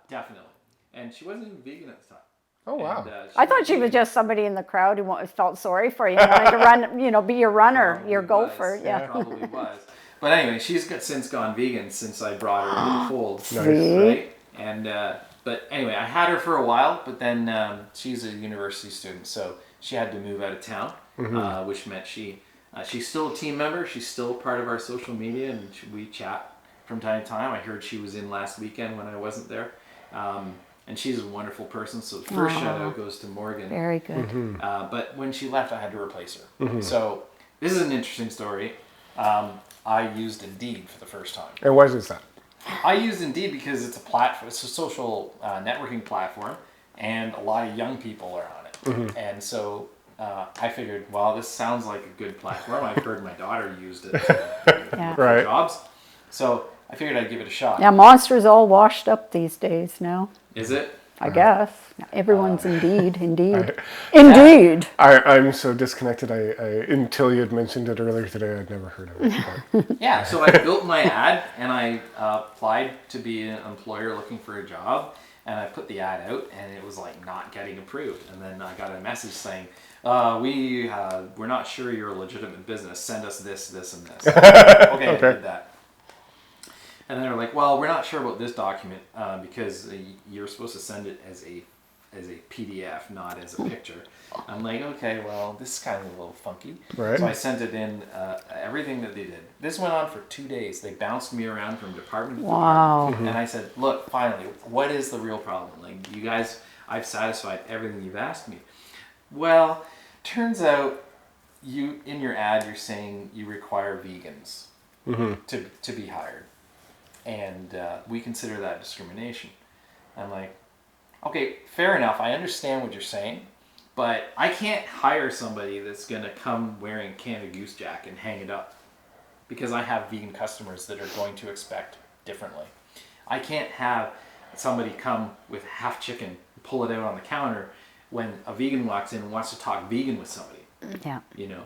Definitely. And she wasn't even vegan at the time. Oh, wow. And, I thought she was just somebody in the crowd who felt sorry for you, wanted to run, be your runner, Probably your gopher. Yeah. Probably was. But anyway, she's since gone vegan since I brought her into the fold. Nice. Right? And, but anyway, I had her for a while, but then she's a university student, so she had to move out of town, which meant she's still a team member. She's still part of our social media, and we chat from time to time. I heard she was in last weekend when I wasn't there. And she's a wonderful person, so the first shout out goes to Morgan. Very good. But when she left, I had to replace her. So this is an interesting story. I used Indeed for the first time. And why is that? I used Indeed because it's a platform. It's a social networking platform, and a lot of young people are on it. And so I figured, well, this sounds like a good platform. I've heard my daughter used it for jobs, so I figured I'd give it a shot. Yeah, Monster's all washed up these days now. Is it? I guess. Everyone's Indeed. Indeed. I'm so disconnected. I until you had mentioned it earlier today, I'd never heard of it. Yeah, so I built my ad and I applied to be an employer looking for a job, and I put the ad out and it was like not getting approved. And then I got a message saying, we're not sure you're a legitimate business. Send us this, this, and this. Okay, I did that. And then they're like, well, we're not sure about this document because you're supposed to send it as a PDF, not as a picture. I'm like, okay, well, this is kind of a little funky. Right. So I sent it in, everything that they did. This went on for 2 days. They bounced me around from department to department. And I said, look, finally, what is the real problem? Like, you guys, I've satisfied everything you've asked me. Well, turns out you in your ad, you're saying you require vegans to be hired. And we consider that discrimination. I'm like, okay, fair enough. I understand what you're saying, but I can't hire somebody that's going to come wearing Canada Goose Jack and hang it up because I have vegan customers that are going to expect differently. I can't have somebody come with half chicken, pull it out on the counter when a vegan walks in and wants to talk vegan with somebody. Yeah. You know,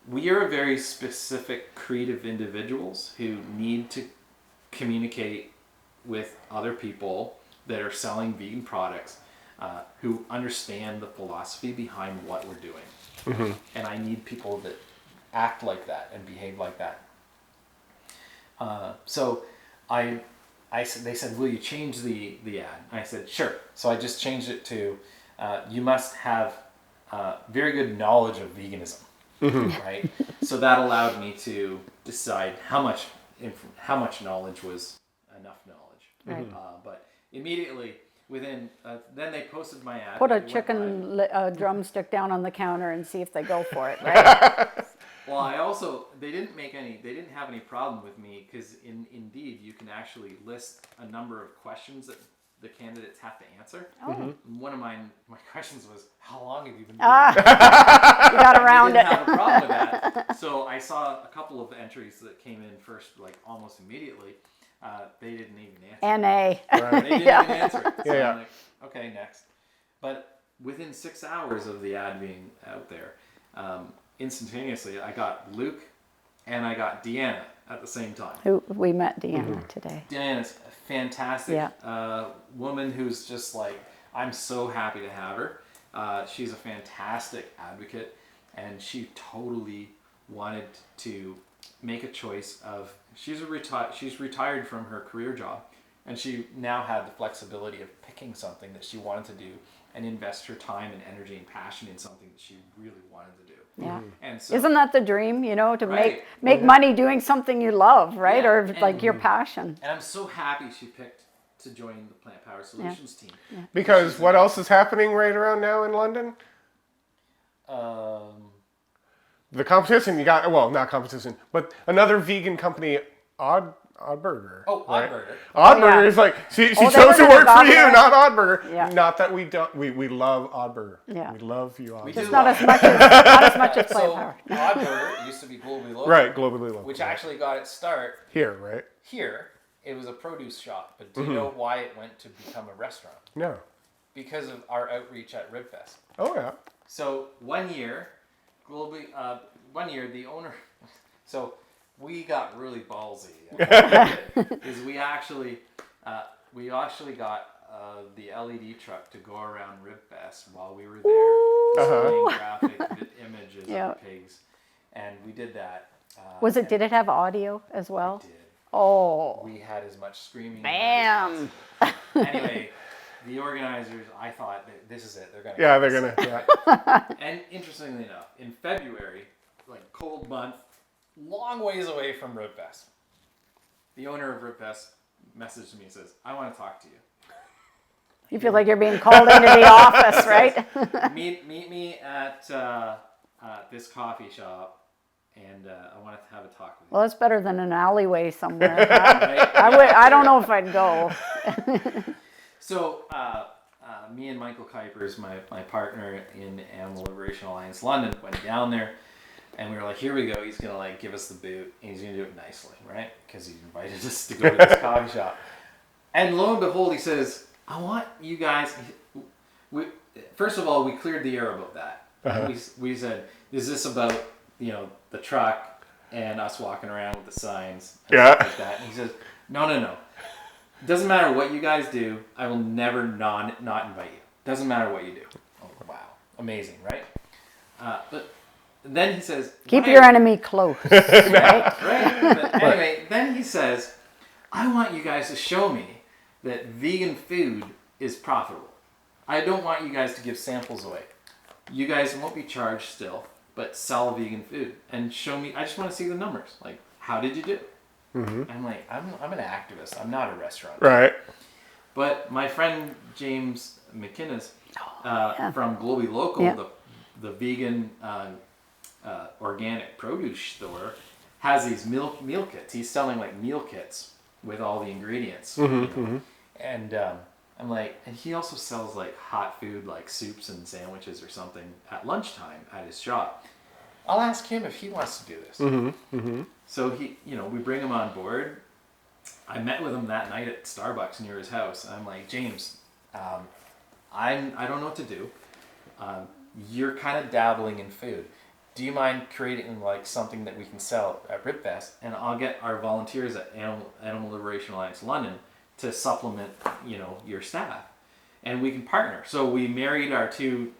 we are very specific, creative individuals who need to communicate with other people that are selling vegan products who understand the philosophy behind what we're doing. And I need people that act like that and behave like that. So they said, will you change the ad? And I said, sure. So I just changed it to, you must have very good knowledge of veganism, right? So that allowed me to decide how much knowledge was enough knowledge. Right. But immediately within, then they posted my ad. Put a chicken drumstick down on the counter and see if they go for it, right? Well, they didn't have any problem with me because in Indeed you can actually list a number of questions that the candidates have to answer. One of my questions was, how long have you been doing it? You got around it. I didn't have a problem with that. So I saw a couple of entries that came in first, like almost immediately. They didn't even answer. NA. They didn't even answer it. So I'm like, okay, next. But within 6 hours of the ad being out there, instantaneously I got Luke and I got Deanna at the same time. We met Deanna today. Deanna's a fantastic woman who's just like, I'm so happy to have her. She's a fantastic advocate, and she totally wanted to make a choice of, she's retired from her career job, and she now had the flexibility of picking something that she wanted to do and invest her time and energy and passion in something that she really wanted to do. Yeah. And so, isn't that the dream, you know, to make money doing something you love, right? Yeah, Or like your passion. And I'm so happy she picked to join the Plant Power Solutions team. Yeah. Because what else is happening right around now in London? The competition you got, well, not competition, but another vegan company, Oddburger. Oh, right? Oddburger. Oddburger is like, she chose to work for you, not Oddburger. Yeah. Not that we don't, we love Oddburger. Yeah. We love you, Oddburger. Just not as much as Plant Power. Oddburger used to be globally local. Right, globally local. Which actually got its start here, right? Here. It was a produce shop, but do you know why it went to become a restaurant? No. Because of our outreach at Ribfest. Oh, yeah. So one year, the owner, so we got really ballsy. Is we actually got the LED truck to go around Ribfest while we were there, displaying graphic images of the pigs, and we did that. Did it have audio as well? It did. Oh. We had as much screaming. Bam. Anyway, the organizers, I thought that this is it. They're gonna. Yeah, they're gonna. Yeah. And interestingly enough, in February, like cold month, long ways away from Ribfest, the owner of Ribfest messaged me and says, "I want to talk to you. You feel like you're being called into the office, right? Meet me at this coffee shop, and I want to have a talk with you." Well, that's better than an alleyway somewhere. Huh? Right? I don't know if I'd go. So, me and Michael Kuipers, my partner in Animal Liberation Alliance London, went down there, and we were like, "Here we go. He's gonna like give us the boot, and he's gonna do it nicely, right? Because he invited us to go to this coffee shop." And lo and behold, he says, "I want you guys." First of all, we cleared the air about that. Uh-huh. We said, "Is this about the truck and us walking around with the signs and stuff like that?" And he says, "No. Doesn't matter what you guys do. I will never not invite you. Doesn't matter what you do." Oh, wow, amazing, right? But then he says, "Keep your enemy close." Right. But anyway, then he says, "I want you guys to show me that vegan food is profitable. I don't want you guys to give samples away. You guys won't be charged still, but sell vegan food and show me. I just want to see the numbers. Like, how did you do?" Mm-hmm. I'm like, I'm an activist. I'm not a restaurant. Right. But my friend James McInnes from Globally Local, Yeah. the vegan organic produce store, has these meal kits. He's selling like meal kits with all the ingredients. And I'm like, and he also sells like hot food, like soups and sandwiches or something at lunchtime at his shop. I'll ask him if he wants to do this. So we bring him on board. I met with him that night at Starbucks near his house. I'm like, "James, I don't know what to do. You're kind of dabbling in food. Do you mind creating like something that we can sell at Ribfest? And I'll get our volunteers at Animal Liberation Alliance London to supplement, your staff, and we can partner." So we married our two.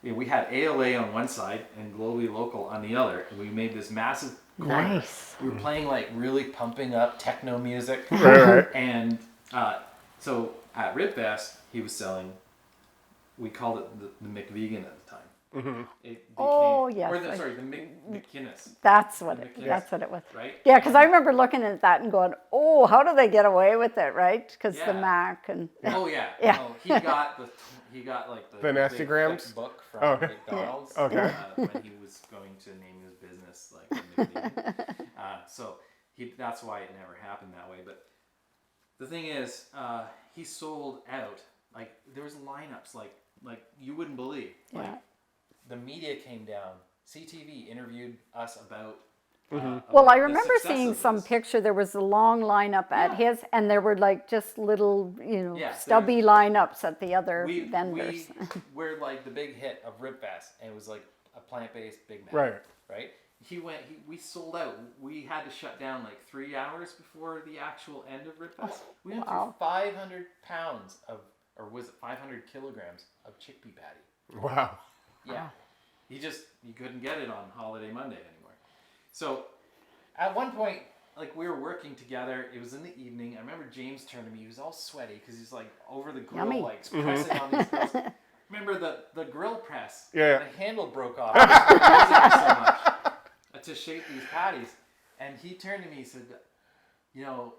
We had ALA on one side and Globally Local on the other, and we made this massive corner. Nice. We were playing like really pumping up techno music, Right. and so at Ribfest he was selling. We called it the McVegan at the time. Mm-hmm. It became, Oh, yes. the McKinnis. That's what it was. Right? Yeah, because I remember looking at that and going, "Oh, how do they get away with it?" Right? Because the Yeah. Mac and Oh yeah. Yeah. No, he got like The Nasty big Grams? thick book from Okay. McDonald's Okay. when he was going to name his business like the McVegan. So that's why it never happened that way. But the thing is, he sold out. Like there was lineups like you wouldn't believe. Yeah. Like the media came down. CTV interviewed us about. Well, I the remember success seeing of some this. picture. There was a long lineup at his, and there were like just little, Yeah, stubby lineups at the other vendors. We're like the big hit of Ribfest, and it was like a plant-based Big Mac. Right. Right. We sold out. We had to shut down like 3 hours before the actual end of Ribfest. We went through 500 pounds or was it 500 kilograms of chickpea patty? Wow. Yeah. You couldn't get it on Holiday Monday anymore. So at one point, like we were working together. It was in the evening. I remember James turned to me. He was all sweaty because he's like over the grill, Yummy. like pressing on these grills. Remember the grill press? Yeah. The handle broke off. I was using it so much to shape these patties. And he turned to me and said,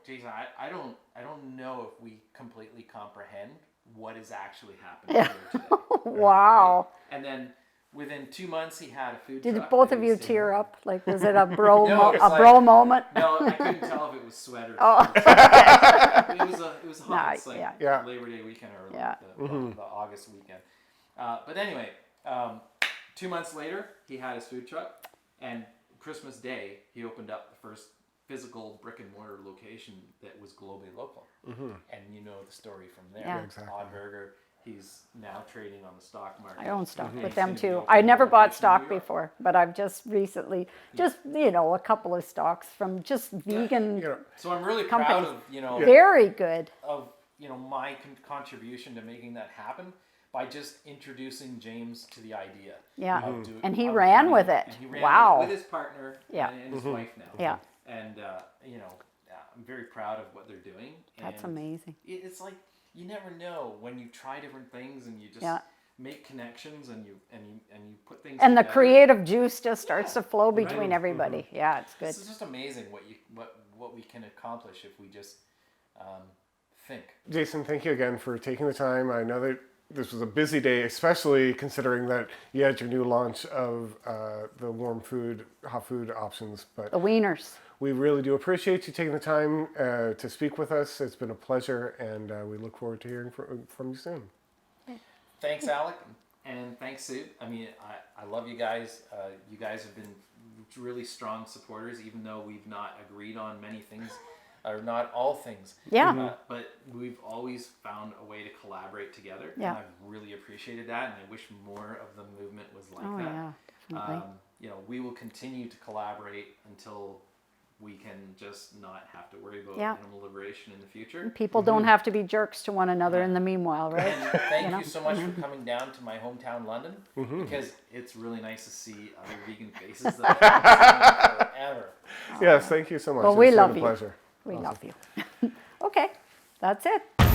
Jason, I don't know if we completely comprehend what is actually happening here today. Wow. Right? And then within 2 months, he had a food Did truck. both that of he you was tear staying up? Like, was it a bro No, it's bro moment? No, I couldn't tell if it was sweat or Oh. it was hot. Nah, It's like yeah. Labor Day weekend or Yeah. the August weekend. But anyway, 2 months later, he had his food truck, and Christmas Day, he opened up the first physical brick and mortar location that was globally local. And you know the story from there. Yeah. Exactly. Odd Burger, he's now trading on the stock market. I own stock And with he's them gonna be too. opening I never a bought location in stock New York. before, but I've just recently, a couple of stocks from just vegan, So I'm really companies. proud of very good. of my contribution to making that happen by just introducing James to the idea. Yeah. of doing- And he of ran doing with it. it. And he ran Wow. with his partner Yeah. and his wife now. Yeah. And I'm very proud of what they're doing. That's And amazing. It's like you never know when you try different things and you just Yeah. make connections and you put things And the together. creative juice just starts to flow between everybody. Yeah, it's good. This is just amazing what we can accomplish if we just think. Jason, thank you again for taking the time. I know that this was a busy day, especially considering that you had your new launch of the warm food, hot food options. But The wieners. we really do appreciate you taking the time to speak with us. It's been a pleasure, and we look forward to hearing from you soon. Thanks, Alec, and thanks, Sue. I mean, I love you guys. You guys have been really strong supporters, even though we've not agreed on many things, or not all things. Yeah. But we've always found a way to collaborate together, Yeah. and I've really appreciated that, and I wish more of the movement was like Oh, that. yeah, definitely. You know, we will continue to collaborate until we can just not have to worry about Yeah. animal liberation in the future. People don't have to be jerks to one another in the meanwhile, right? And thank you, know? so much for coming down to my hometown, London, because it's really nice to see other vegan faces that I've seen forever. Yes, thank you so much. Well, we It's been love a you. pleasure. We love you. Okay, that's it.